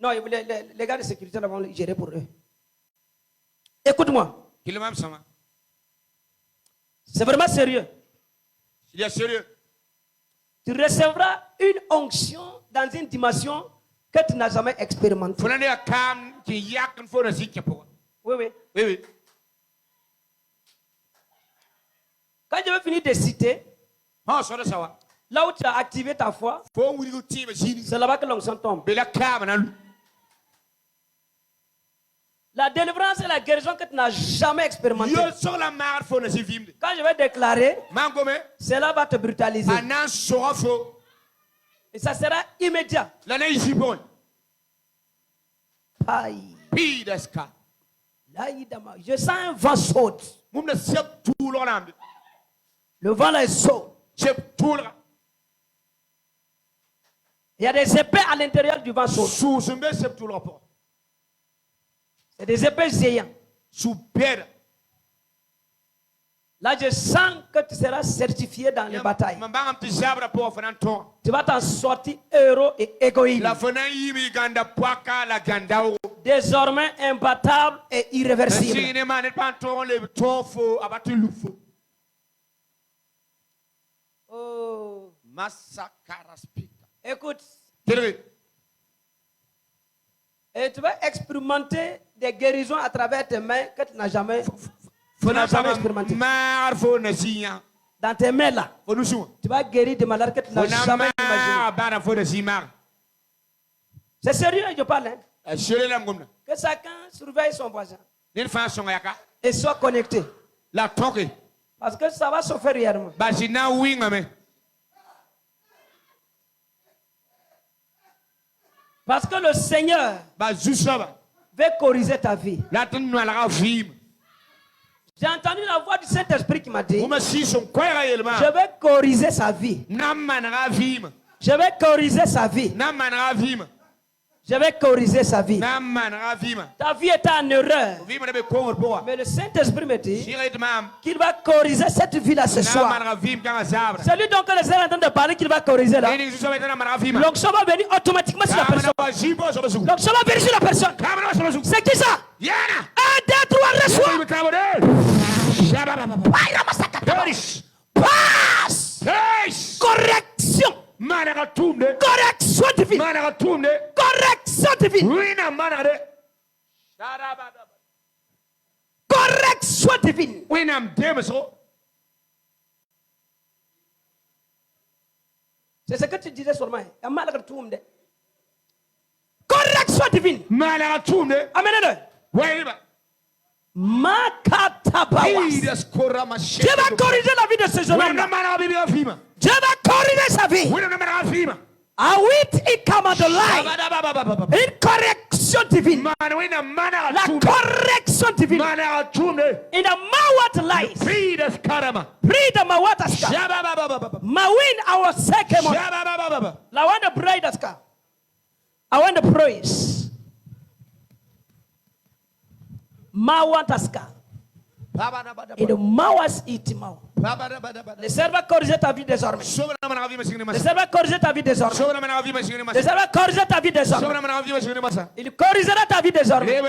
Non, les gars de sécurité là vont gérer pour eux. Écoute-moi. C'est vraiment sérieux. Il est sérieux. Tu recevras une onction dans une dimension que tu n'as jamais expérimentée. Oui. Quand je vais finir de citer, là où tu as activé ta foi, c'est là-bas que l'onction tombe. La délivrance et la guérison que tu n'as jamais expérimentée. Quand je vais déclarer, cela va te brutaliser. Et ça sera immédiat. Aïe. Je sens un vent chaud. Le vent là est chaud. Il y a des épées à l'intérieur du vent chaud. C'est des épées géantes. Là, je sens que tu seras certifié dans les batailles. Tu vas t'en sortir héros et égoïste. Désormais imbattable et irréversible. Oh. Écoute. Et tu vas expérimenter des guérisons à travers tes mains que tu n'as jamais expérimenté. Dans tes mains là, tu vas guérir des malades que tu n'as jamais imaginé. C'est sérieux, je parle. Hein? Que chacun surveille son voisin et soit connecté. Parce que ça va se faire réellement. Parce que le Seigneur veut corriger ta vie. J'ai entendu la voix du Saint-Esprit qui m'a dit, je vais corriger sa vie. Je vais corriger sa vie. Je vais corriger sa vie. Ta vie est en erreur. Mais le Saint-Esprit me dit qu'il va corriger cette vie-là ce soir. Celui dont le Seigneur est en train de parler qu'il va corriger là. L'onction va venir automatiquement sur la personne. L'onction va venir sur la personne. C'est qui ça? 1, 2, 3, reçois. Passe. Correction. Correction divine. Correction divine. Correction divine. C'est ce que tu disais sur moi. Correction divine. Amen. Dieu va corriger la vie de ce jeune homme. Dieu va corriger sa vie. Une correction divine. La correction divine. In the Mawat life. Pray the Mawataska. Mawin our second. I want to pray that. I want to praise. Mawataska. Et le Mawas Itimao. Le Seigneur va corriger ta vie désormais. Le Seigneur va corriger ta vie désormais. Le Seigneur va corriger ta vie désormais. Il corrigera ta vie désormais.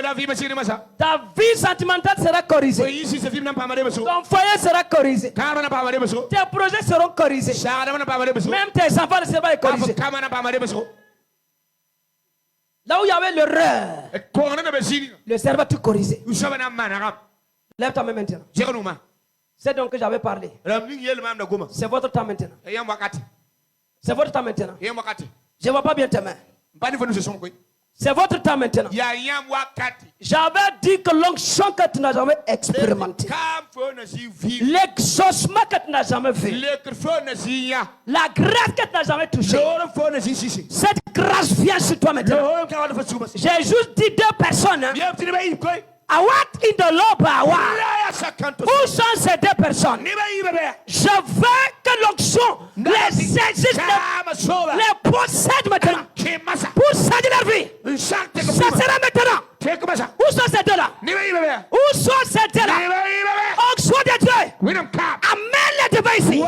Ta vie sentimentale sera corrigée. Ton foyer sera corrigé. Tes projets seront corrigés. Même tes enfants ne seront pas corrigés. Là où il y avait l'erreur, le Seigneur va tout corriger. Lève ta main maintenant. C'est donc que j'avais parlé. C'est votre temps maintenant. C'est votre temps maintenant. Je ne vois pas bien tes mains. C'est votre temps maintenant. J'avais dit que l'onction que tu n'as jamais expérimenté, l'exaucement que tu n'as jamais fait, la grâce que tu n'as jamais touchée, cette grâce vient sur toi maintenant. J'ai juste dit 2 personnes. Hein. Awat in the Lord. Où sont ces 2 personnes? Je veux que l'onction les saisisse, les possède maintenant. Pour saisir leur vie. Ça sera maintenant. Où sont ces deux-là? Où sont ces deux-là? Onction de Dieu. Amène-les devant ici.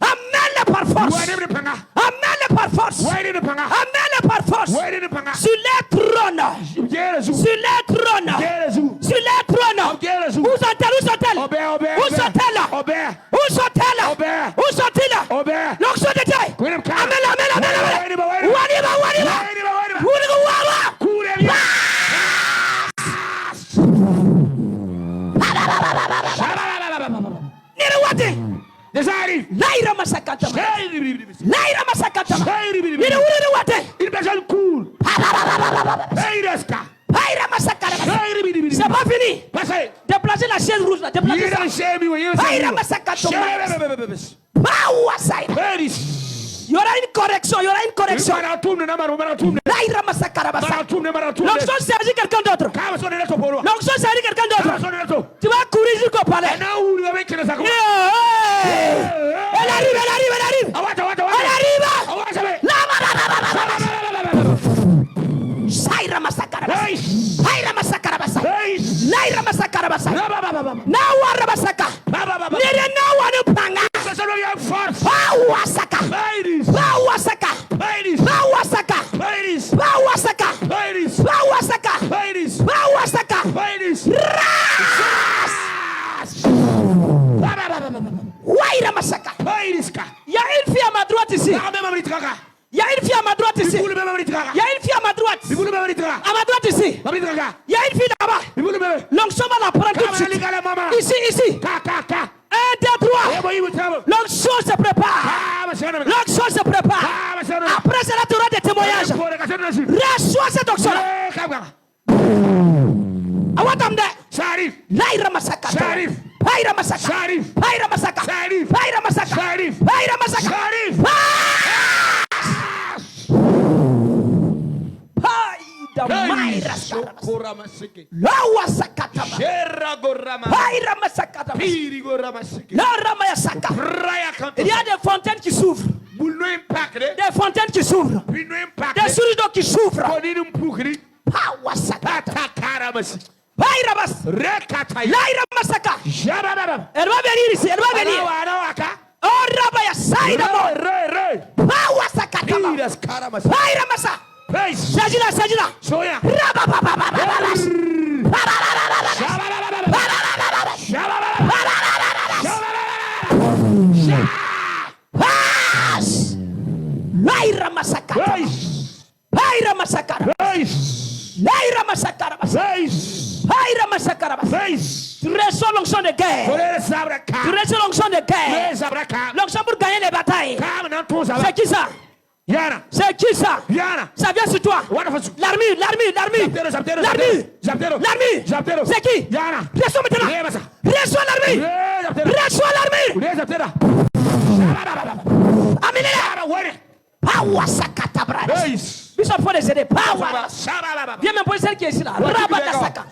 Amène-les par force. Amène-les par force. Amène-les par force. Sur les trônes. Sur les trônes. Sur les trônes. Où sont-elles? Où sont-elles? Où sont-elles? Où sont-elles? Où sont-ils? L'onction de Dieu. Amène-les. Laira masakata. Laira masakata. Nire uri wate. Il besoin cool. Laira masakata. C'est pas fini. Déplacer la chaise rouge là. Déplacer ça. Laira masakata. Il y aura une correction. Il y aura une correction. Laira masakara. L'onction s'agit quelqu'un d'autre. L'onction s'agit quelqu'un d'autre. Tu vas courir jusqu'au palais. Elle arrive, elle arrive, elle arrive. Elle arrive. Saira masakara. Saira masakara. Laira masakara. Nawa masaka. Nere nawa no panga. Bawasaka. Bawasaka. Bawasaka. Bawasaka. Bawasaka. Bawasaka. Waira masaka. Il y a une fille à ma droite ici. Il y a une fille à ma droite ici. Il y a une fille à ma droite. À ma droite ici. Il y a une fille là-bas. L'onction va la prendre tout de suite. Ici, ici. 1, 2, 3. L'onction se prépare. L'onction se prépare. Après cela, tu auras des témoignages. Reçois cette onction. Awatamde. Laira masaka. Paira masaka. Paira masaka. Paira masaka. Paira masaka. Lawa sakata. Paira masakata. La ramaya saka. Il y a des fontaines qui s'ouvrent. Des fontaines qui s'ouvrent. Des sources d'eau qui s'ouvrent. Pawa sakata. Paira mas. Laira masaka. Elle va venir ici. Elle va venir. Oh rabaya saida mo. Pawa sakata. Paira masa. Sajila, Sajila. Soya. Laira masakara. Laira masakara. Laira masakara. Laira masakara. Tu reçois l'onction de guerre. Tu reçois l'onction de guerre. L'onction pour gagner les batailles. C'est qui ça? C'est qui ça? Ça vient sur toi. L'armure, l'armure, l'armure. L'armure. C'est qui? Reçois maintenant. Reçois l'armure. Reçois l'armure. Amenez-la. Power sakata brada. Bishop, faut les aider. Power. Viens me poser celle qui est ici là. Rabata saka.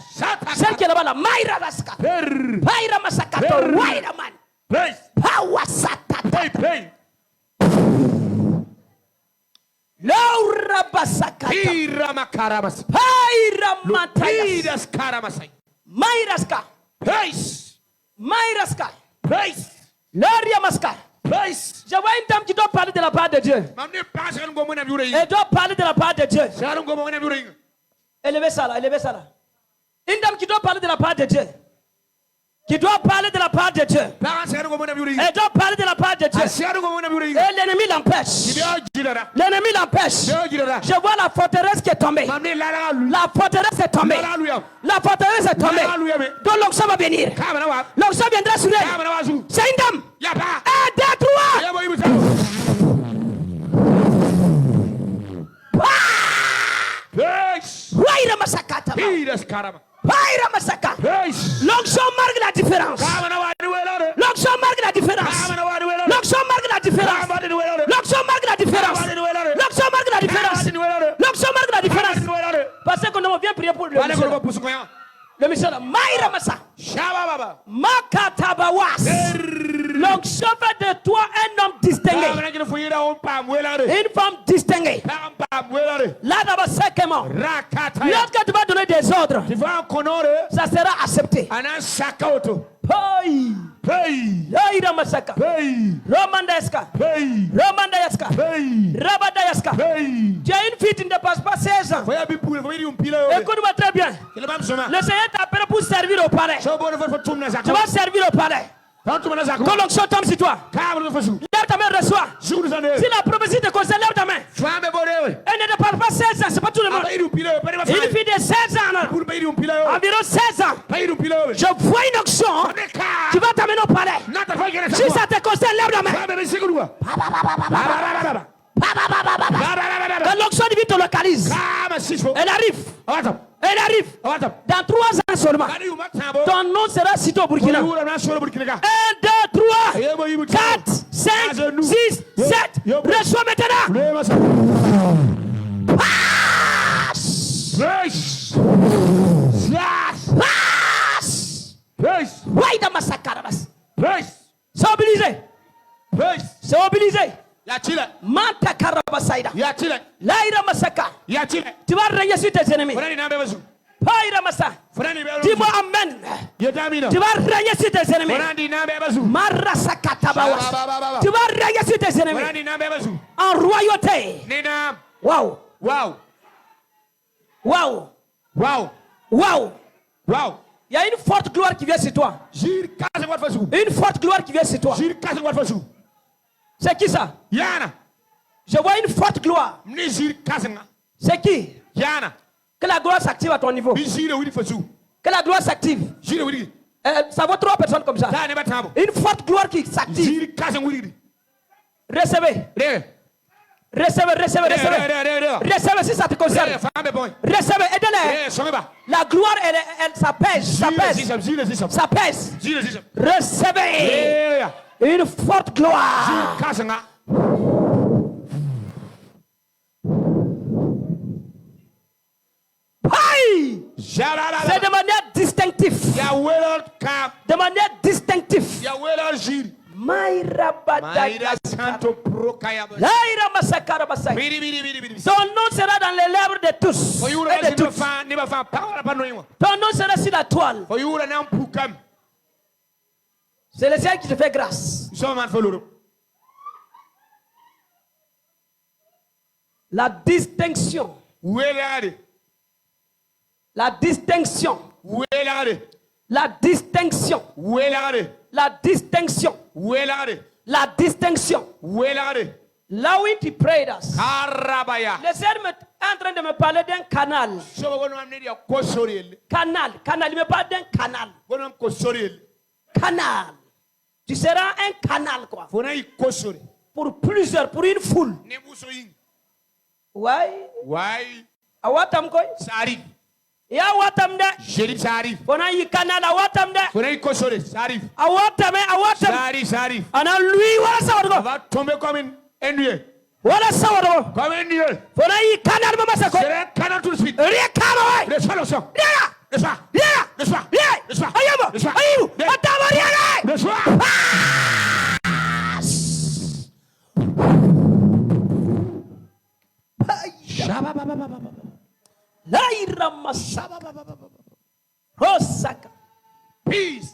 Celle qui est là-bas là. Maïra raska. Maïra masakato. Waira man. Power sakata. Laura basakata. Ira makaramas. Paira matayas. Iras karamasai. Mairaska. Praise. Mairaska. Praise. Laria maska. Praise. Je vois une dame qui doit parler de la part de Dieu. Elle doit parler de la part de Dieu. Élevez ça là, élevez ça là. Une dame qui doit parler de la part de Dieu. Qui doit parler de la part de Dieu. Elle doit parler de la part de Dieu. Et l'ennemi l'empêche. L'ennennemi l'empêche. Je vois la forteresse qui est tombée. La forteresse est tombée. La forteresse est tombée. Donc l'onction va venir. L'onction viendra sur elle. C'est une dame. 1, 2, 3. Waira masakata. Waira masaka. L'onction marque la différence. L'onction marque la différence. L'onction marque la différence. L'onction marque la différence. L'onction marque la différence. L'onction marque la différence. Parce qu'on vient prier pour le Michel. Le Michel. Maïra masa. Makatabawas. L'onction fait de toi un homme distingué. Une femme distinguée. Là, d'abord, secondement, lorsque tu vas donner des ordres, ça sera accepté. Hey. Hey, Ramasaka. Romandayaska. Romandayaska. Rabadayaska. Tu as une fille, tu ne dépasses pas 16 ans. Écoute-moi très bien. Le Seigneur t'appelle pour servir au palais. Tu vas servir au palais. Quand l'onction tombe sur toi, lève ta main, reçois. Si la prophétie te concerne, lève ta main. Elle ne dépasse pas 16 ans, c'est pas tout le monde. Une fille de 16 ans, environ 16 ans. Je vois une onction qui va t'amener au palais. Si ça te concerne, lève la main. Quand l'onction divine te localise, elle arrive. Elle arrive. Dans 3 ans seulement. Ton nom sera cité au Burkina. 1, 2, 3, 4, 5, 6, 7. Reçois maintenant. C'est obligé. C'est obligé. Manta Karabasaida. Laïra Masaka. Tu vas régner sur tes ennemis. Païra Massa. Dis-moi amen. Tu vas régner sur tes ennemis. Marasaka Tabawas. Tu vas régner sur tes ennemis. En royauté. Waouh. Waouh. Waouh. Waouh. Waouh. Waouh. Il y a une forte gloire qui vient sur toi. Une forte gloire qui vient sur toi. C'est qui ça? Yana. Je vois une forte gloire. C'est qui? Yana. Que la gloire s'active à ton niveau. Que la gloire s'active. Ça vaut 3 personnes comme ça. Une forte gloire qui s'active. Recevez. Recevez, recevez, recevez. Recevez si ça te concerne. Recevez, aidez-les. La gloire, ça pèse. Ça pèse. Ça pèse. Recevez. Une forte gloire. Hey! C'est de manière distinctive. De manière distinctive. Ton nom sera dans les lèvres de tous. Et de toutes. Ton nom sera sur la toile. C'est le Seigneur qui te fait grâce. La distinction. La distinction. La distinction. La distinction. La distinction. Là où tu prayed us. Le Seigneur est en train de me parler d'un canal. Canal. Canal. Il me parle d'un canal. Canal. Tu seras un canal, quoi. Pour plusieurs, pour une foule. Ouais. Awatam koy. Sarif. Ya awatam de. Jerif sarif. Fona yi canal awatam de. Fona yi kosore sarif. Awatam. Sarif. Ana lui wala sawargo. Va tomber comme un nuée. Wala sawargo. Comme un nuée. Fona yi canal mama sako. C'est un canal tout de suite. Rien kama. Reçois le sang. Reçois. Ayabo. Atabariana. Reçois. Peace.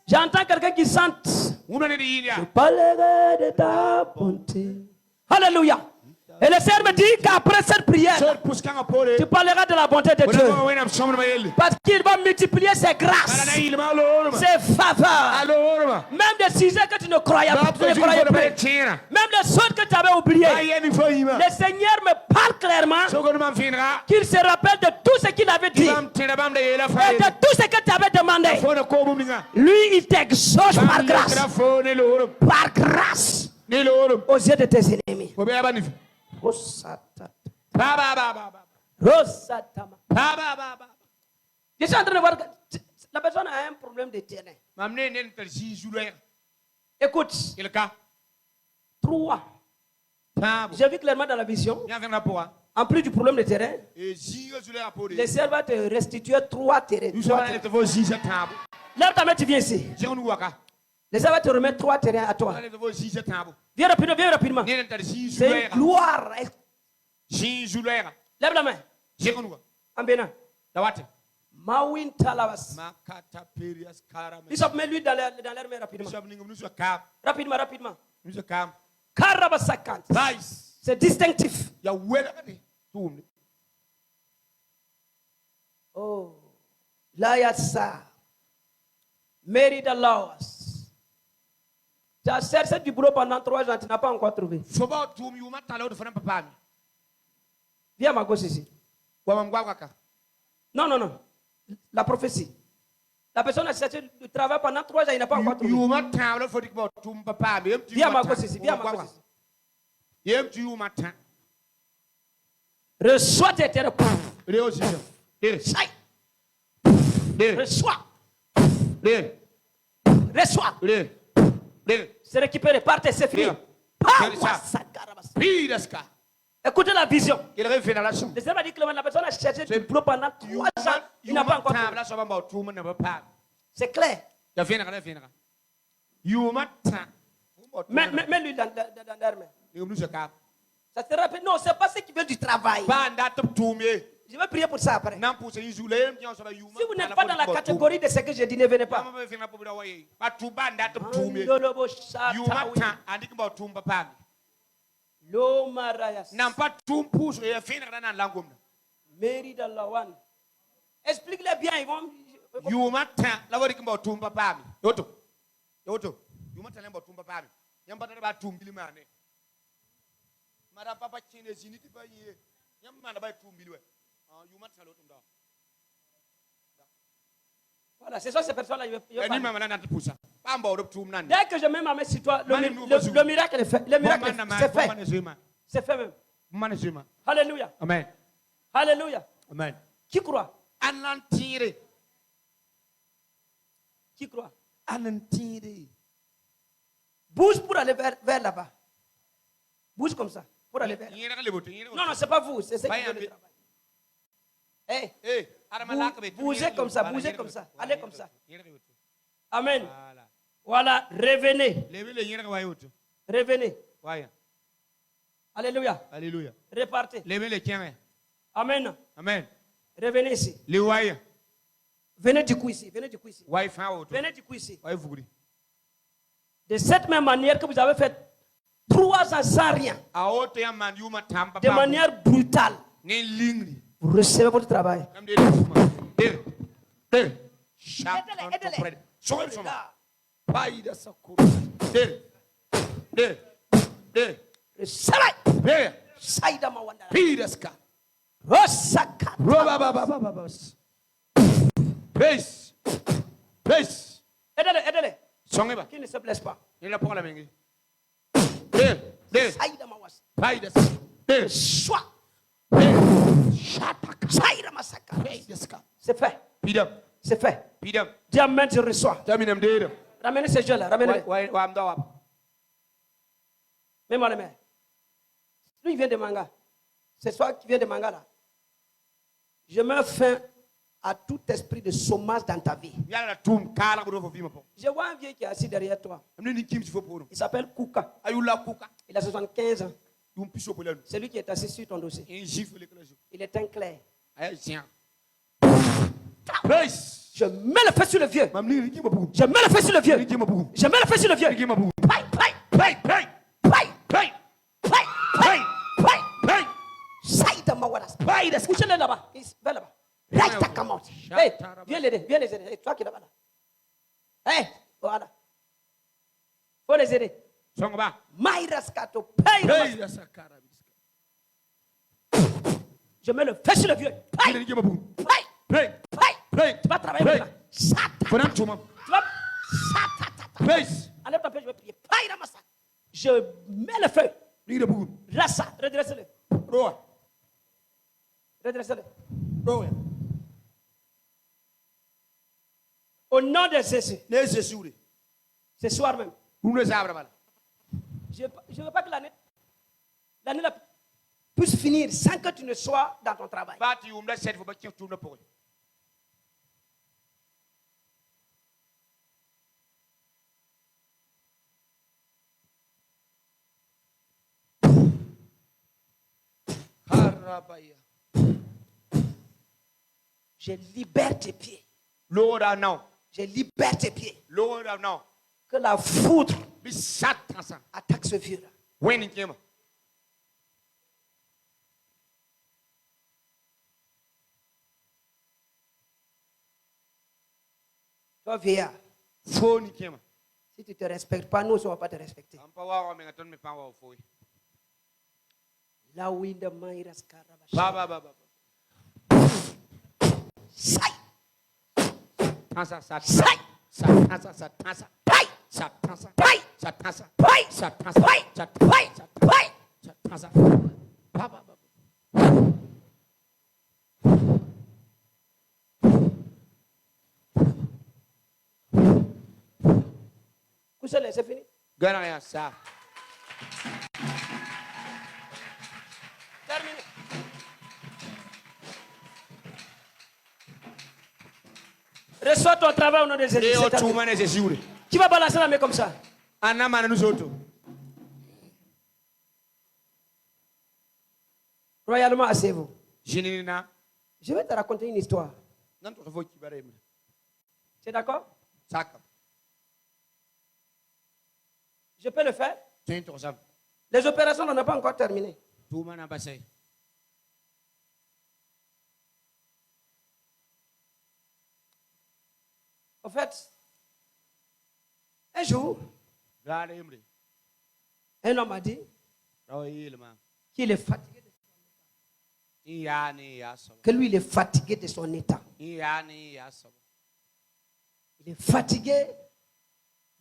J'entends quelqu'un qui chante. Je parlerai de ta bonté. Alléluia. Et le Seigneur me dit qu'après cette prière, tu parleras de la bonté de Dieu. Parce qu'il va multiplier ses grâces, ses faveurs. Même des sujets que tu ne croyais pas. Même les choses que tu avais oubliées. Le Seigneur me parle clairement qu'il se rappelle de tout ce qu'il avait dit. Et de tout ce que tu avais demandé. Lui, il t'exauce par grâce. Par grâce. Aux yeux de tes ennemis. Je suis en train de voir que la personne a un problème de terrain. Écoute. 3. J'ai vu clairement dans la vision. En plus du problème de terrain, le Seigneur va te restituer 3 terrains. Lève ta main, tu viens ici. Les va te remettre 3 terrains à toi. Viens rapidement, viens rapidement. C'est une gloire. Lève la main. Ambena. Mawin Talabas. Bishop, mets-lui dans l'air main rapidement. Rapidement, rapidement. Karabasakant. C'est distinctif. Oh. Layatsa. Mary Dalawas. Tu as cherché du boulot pendant 3 ans, tu n'as pas encore trouvé. Viens à ma gauche ici. Non, non, non. La prophétie. La personne a cherché du travail pendant 3 ans, il n'a pas encore trouvé. Viens à ma gauche ici. Viens à ma gauche ici. Reçois tes terres. Reçois. Reçois. C'est récupéré, partez, c'est fini. Écoutez la vision. Le Seigneur m'a dit que la personne a cherché du boulot pendant 3 ans, il n'a pas encore trouvé. C'est clair. Mets-lui dans l'air. Ça te rappelle, non, c'est pas ce qui veut du travail. Je vais prier pour ça après. Si vous n'êtes pas dans la catégorie de ce que j'ai dit, ne venez pas. Explique-les bien, ils vont. Voilà, c'est ça ces personnes-là. Dès que je mets ma main sur toi, le miracle est fait. Le miracle, c'est fait. C'est fait même. Alléluia. Amen. Alléluia. Amen. Qui croit? Qui croit? Bouge pour aller vers là-bas. Bouge comme ça. Pour aller vers. Non, non, c'est pas vous. C'est ce qui veut le travail. Hey. Bougez comme ça. Bougez comme ça. Allez comme ça. Amen. Voilà. Revenez. Revenez. Alléluia. Alléluia. Repartez. Amen. Amen. Revenez ici. Venez du coup ici. Venez du coup ici. Venez du coup ici. De cette même manière que vous avez fait 3 ans sans rien. De manière brutale. Vous recevez votre travail. Pace. Aidez-les. Qui ne se blesse pas. C'est fait. C'est fait. Dis amen, je reçois. Ramenez ces jeux-là. Ramenez-les. Mets-moi les mains. Lui, il vient de Manga. C'est toi qui viens de Manga là. Je mets fin à tout esprit de chômage dans ta vie. Je vois un vieux qui est assis derrière toi. Il s'appelle Kouka. Il a 75 ans. C'est lui qui est assis sur ton dossier. Il est un clair. Je mets le feu sur le vieux. Je mets le feu sur le vieux. Je mets le feu sur le vieux. Couchez-le là-bas. Va là-bas. Hey, viens les aider. Hey, toi qui es là-bas. Hey, voilà. Faut les aider. Je mets le feu sur le vieux. Tu vas travailler avec ça. Tu vas. Enlève ta paix, je vais prier. Je mets le feu. Rassa, redressez-le. Redressez-le. Au nom de Jésus. Ce soir même. Je ne veux pas que l'année puisse finir sans que tu ne sois dans ton travail. Je libère tes pieds. Je libère tes pieds. Que la foudre attaque ce vieux-là. Toi, vieillard, si tu ne te respectes pas, nous, on ne va pas te respecter. Là où il de maïras carabas. Sai! C'est fini. Terminé. Reçois ton travail au nom de Jésus. Tu vas balancer la main comme ça. Royalement, asseyez-vous. Je vais te raconter une histoire. Tu es d'accord? Je peux le faire? Les opérations n'ont pas encore terminé. En fait, un jour, un homme a dit qu'il est fatigué de que lui, il est fatigué de son état. Il est fatigué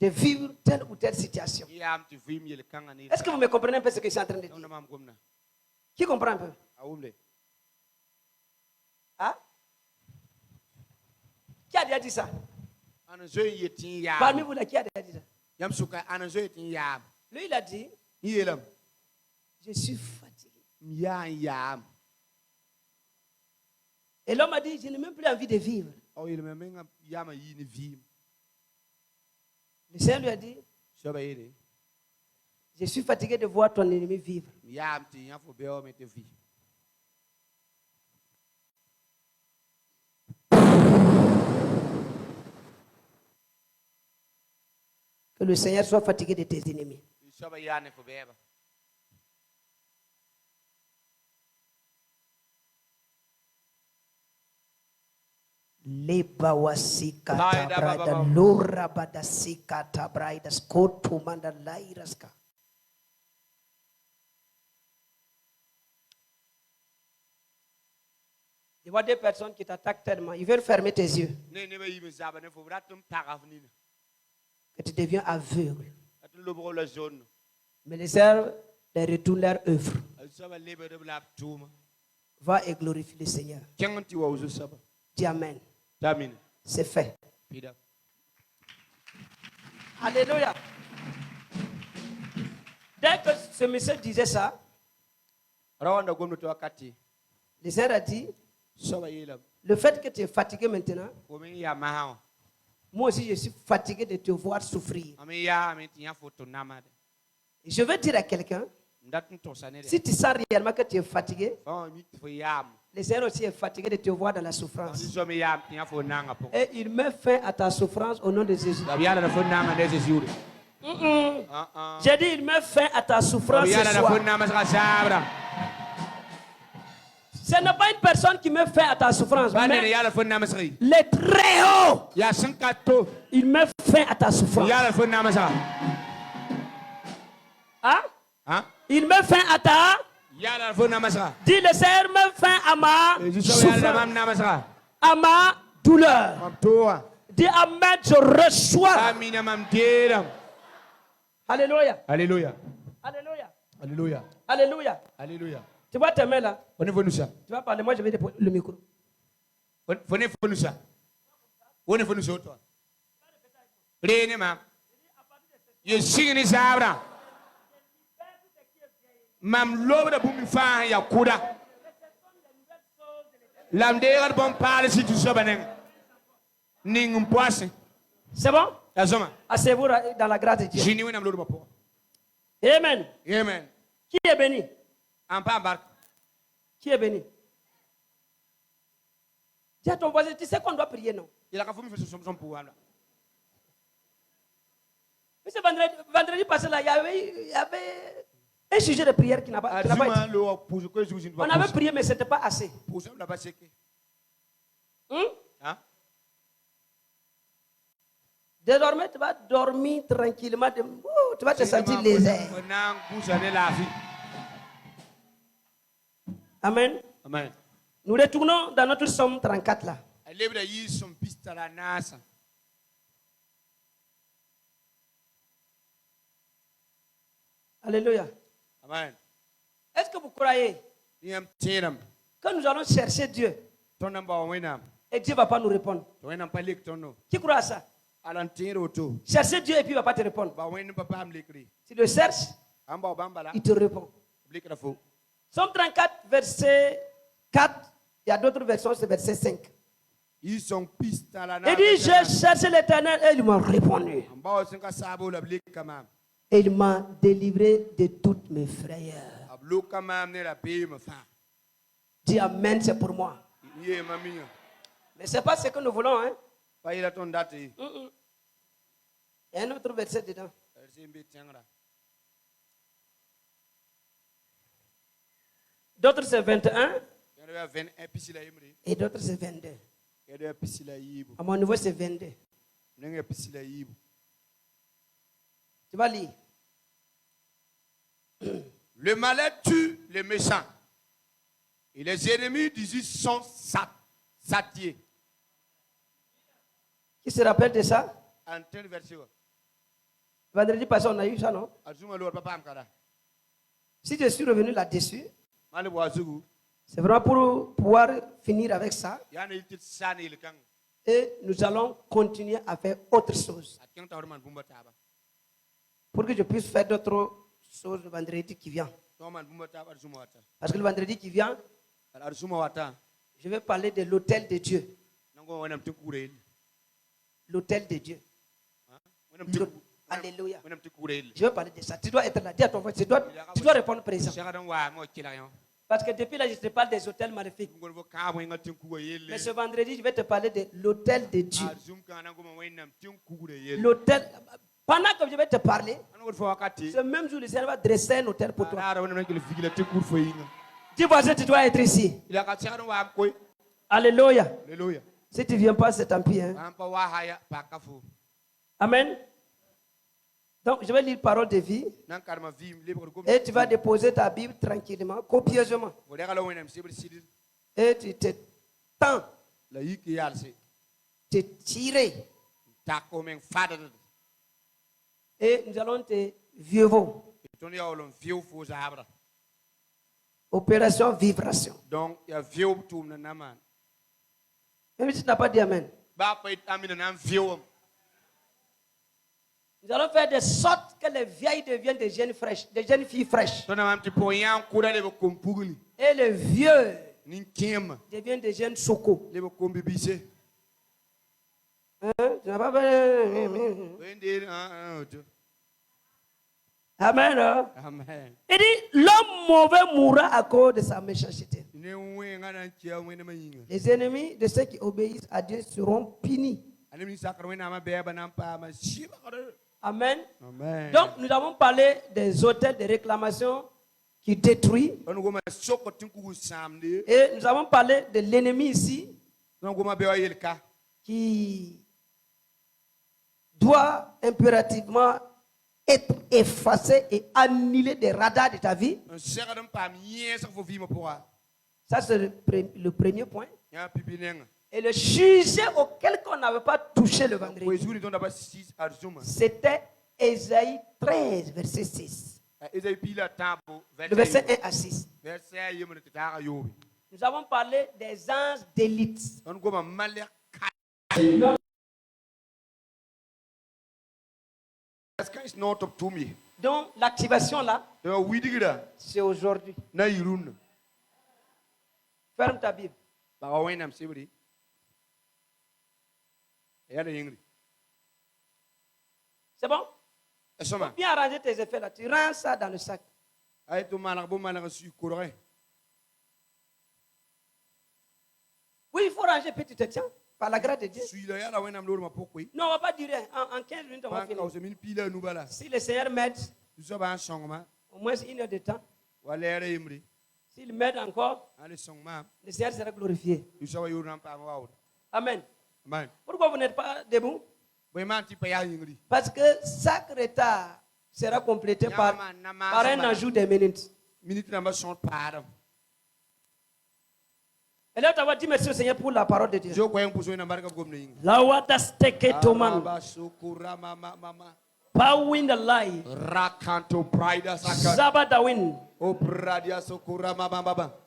de vivre telle ou telle situation. Est-ce que vous me comprenez un peu ce que je suis en train de dire? Qui comprend un peu? Hein? Qui a déjà dit ça? Parmi vous, là, qui a déjà dit ça? Lui, il a dit, je suis fatigué. Et l'homme a dit, je n'ai même plus envie de vivre. Le Seigneur lui a dit, je suis fatigué de voir ton ennemi vivre. Que le Seigneur soit fatigué de tes ennemis. Lebawasika tabrada lura badasika tabrada skotu manda lairaska. Tu vois des personnes qui t'attaquent tellement, ils veulent fermer tes yeux. Que tu deviens aveugle. Mais les herbes les retournent leur œuvre. Va et glorifie le Seigneur. Dis Amen. C'est fait. Alléluia. Dès que ce monsieur disait ça, le Seigneur a dit, le fait que tu es fatigué maintenant, moi aussi je suis fatigué de te voir souffrir. Et je veux dire à quelqu'un, si tu sens réellement que tu es fatigué, le Seigneur aussi est fatigué de te voir dans la souffrance. Et il met fin à ta souffrance au nom de Jésus. J'ai dit, il met fin à ta souffrance ce soir. Ce n'est pas une personne qui met fin à ta souffrance, mais le très haut, il met fin à ta souffrance. Hein? Il met fin à ta... Dis, le Seigneur met fin à ma souffrance, à ma douleur. Dis Amen, je reçois. Alléluia. Alléluia. Alléluia. Alléluia. Alléluia. Alléluia. Tu vois tes mains là? Tu vas parler, moi je vais déposer le micro. Mam lobe da bumi fa ya kuda lam de gar bon parle si tu sobanen ning poisse. C'est bon? Azoma. Asseyez-vous dans la grâce de Dieu. Jini wenam lobe po. Amen. Amen. Qui est béni? Ampa bar. Qui est béni? Dis à ton voisin, tu sais qu'on doit prier, non? Il a qu'à faire son pouvoir là. Mais ce vendredi passé là, il y avait un sujet de prière qui n'a pas été. On avait prié, mais ce n'était pas assez. Hein? Désormais, tu vas dormir tranquillement. Tu vas te sentir léger. Amen. Amen. Nous retournons dans notre Somme 34 là. Alléluia. Amen. Est-ce que vous croyez que nous allons chercher Dieu et Dieu ne va pas nous répondre? Qui croit à ça? Chercher Dieu et puis il ne va pas te répondre. Si tu le cherches, il te répond. Somme 34, verset 4. Il y a d'autres versions, c'est verset 5. Il dit, j'ai cherché l'Éternel et il m'a répondu. Et il m'a délivré de toutes mes frayeurs. Dis Amen, c'est pour moi. Mais ce n'est pas ce que nous voulons. Hein? Il y a un autre verset dedans. D'autres c'est 21. Et d'autres c'est 22. À mon niveau c'est 22. Tu vas lire. Le malheur tue les méchants. Et les ennemis du juste sont satiés. Qui se rappelle de ça? Vendredi passé, on a eu ça, non? Si je suis revenu là-dessus, c'est vraiment pour pouvoir finir avec ça. Et nous allons continuer à faire autre chose. Pour que je puisse faire d'autres choses le vendredi qui vient. Parce que le vendredi qui vient, je vais parler de l'autel de Dieu. L'autel de Dieu. Alléluia. Je vais parler de ça. Tu dois être là. Dis à ton frère, tu dois répondre présent. Parce que depuis là, je te parle des hôtels magnifiques. Mais ce vendredi, je vais te parler de l'autel de Dieu. L'autel. Pendant que je vais te parler, ce même jour, le Seigneur va dresser un hôtel pour toi. Dis voisin, tu dois être ici. Alléluia. Si tu ne viens pas, c'est tant pis. Hein? Amen. Donc, je vais lire parole de vie. Et tu vas déposer ta Bible tranquillement, copieusement. Et tu te tends. Te tirer. Et nous allons te vivre. Opération vibration. Donc, il y a vieux tout le monde. Même si tu n'as pas dit Amen. Nous allons faire de sorte que les vieilles deviennent des jeunes fraîches, des jeunes filles fraîches. Et les vieux deviennent des jeunes socos. Hein? Tu n'as pas fait... Amen. Hein? Amen. Il dit, l'homme mauvais mourra à cause de sa méchanceté. Les ennemis de ceux qui obéissent à Dieu seront punis. Amen. Amen. Donc, nous avons parlé des hôtels de réclamation qui détruisent. Et nous avons parlé de l'ennemi ici qui doit impérativement être effacé et annulé des radars de ta vie. Ça, c'est le premier point. Et le sujet auquel on n'avait pas touché le vendredi, c'était Ésaïe 13, verset 6. Le verset 1 à 6. Nous avons parlé des anges d'élite. Donc, l'activation là, c'est aujourd'hui. Ferme ta Bible. C'est bon? Faut bien arranger tes effets là. Tu ranges ça dans le sac. ranger, puis tu te tiens. Par la grâce de Dieu. Non, on ne va pas dire en 15 minutes, on va finir. Si le Seigneur m'aide, au moins 1 heure de temps, s'il m'aide encore, le Seigneur sera glorifié. Amen. Pourquoi vous n'êtes pas debout? Parce que chaque retard sera complété par un ajout de minutes. Et là, tu vas dire merci au Seigneur pour la parole de Dieu. La watas teke toman. Pawin the lie. Rakanto pride Zabadawin.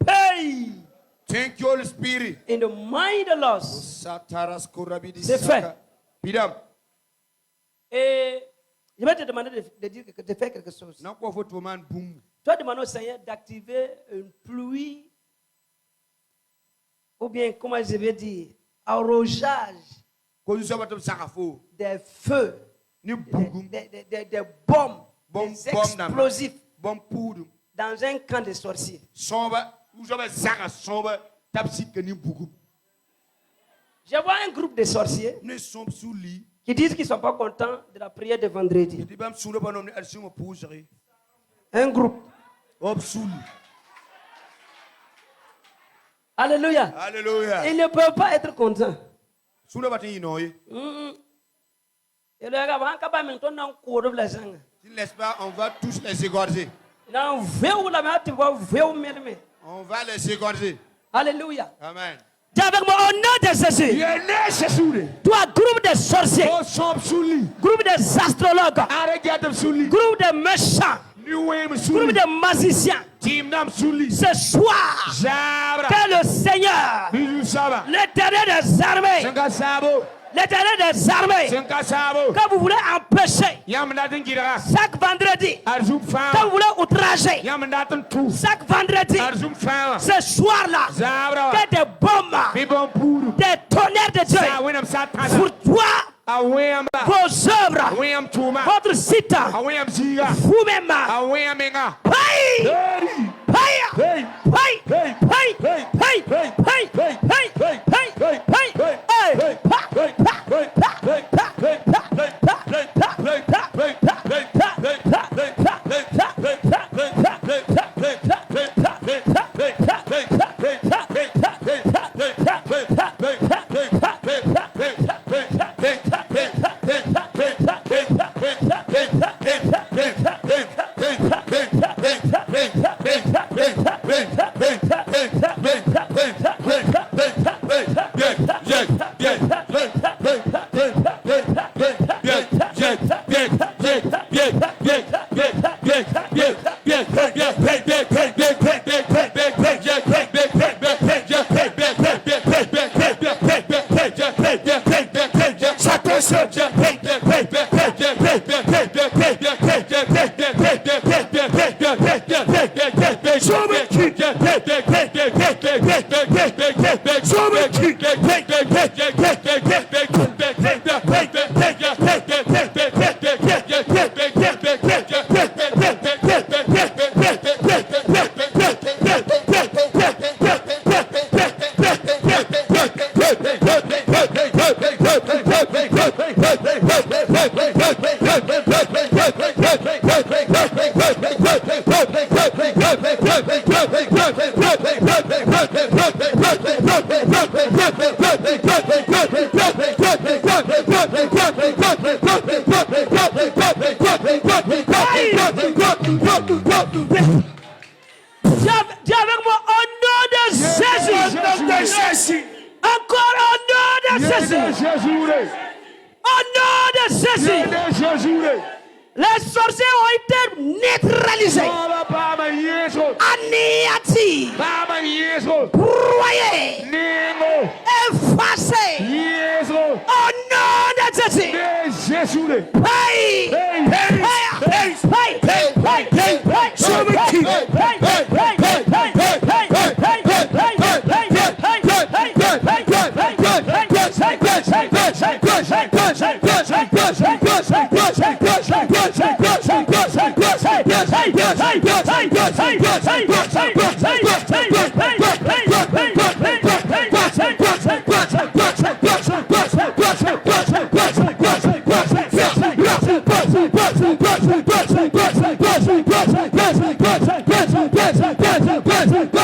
Hey! Thank you, Holy Spirit. In the mind of loss. C'est fait. Et je vais te demander de faire quelque chose. Tu vas demander au Seigneur d'activer une pluie, ou bien, comment je vais dire, arrosage des feux, des bombes, des explosifs dans un camp de sorciers. Je vois un groupe de sorciers qui disent qu'ils ne sont pas contents de la prière de vendredi. Un groupe. Alléluia. Alléluia. Ils ne peuvent pas être contents. S'il laisse pas, on va tous les égorger. On va les égorger. Alléluia. Amen. Dis avec moi, au nom de Jésus. Toi, groupe de sorciers, groupe de astrologues, groupe de méchants, groupe de magiciens, ce soir, que le Seigneur, l'Éternel des armées, l'Éternel des armées, quand vous voulez empêcher, chaque vendredi, quand vous voulez outrager, chaque vendredi, ce soir-là, que des bombes, des tonnerres de Dieu, pour toi, vos œuvres, votre site, vous-même, Dis avec moi au nom de Jésus. Encore au nom de Jésus. Au nom de Jésus. Les sorciers ont été neutralisés, anéantis, broyés, effacés. Au nom de Jésus. Yes.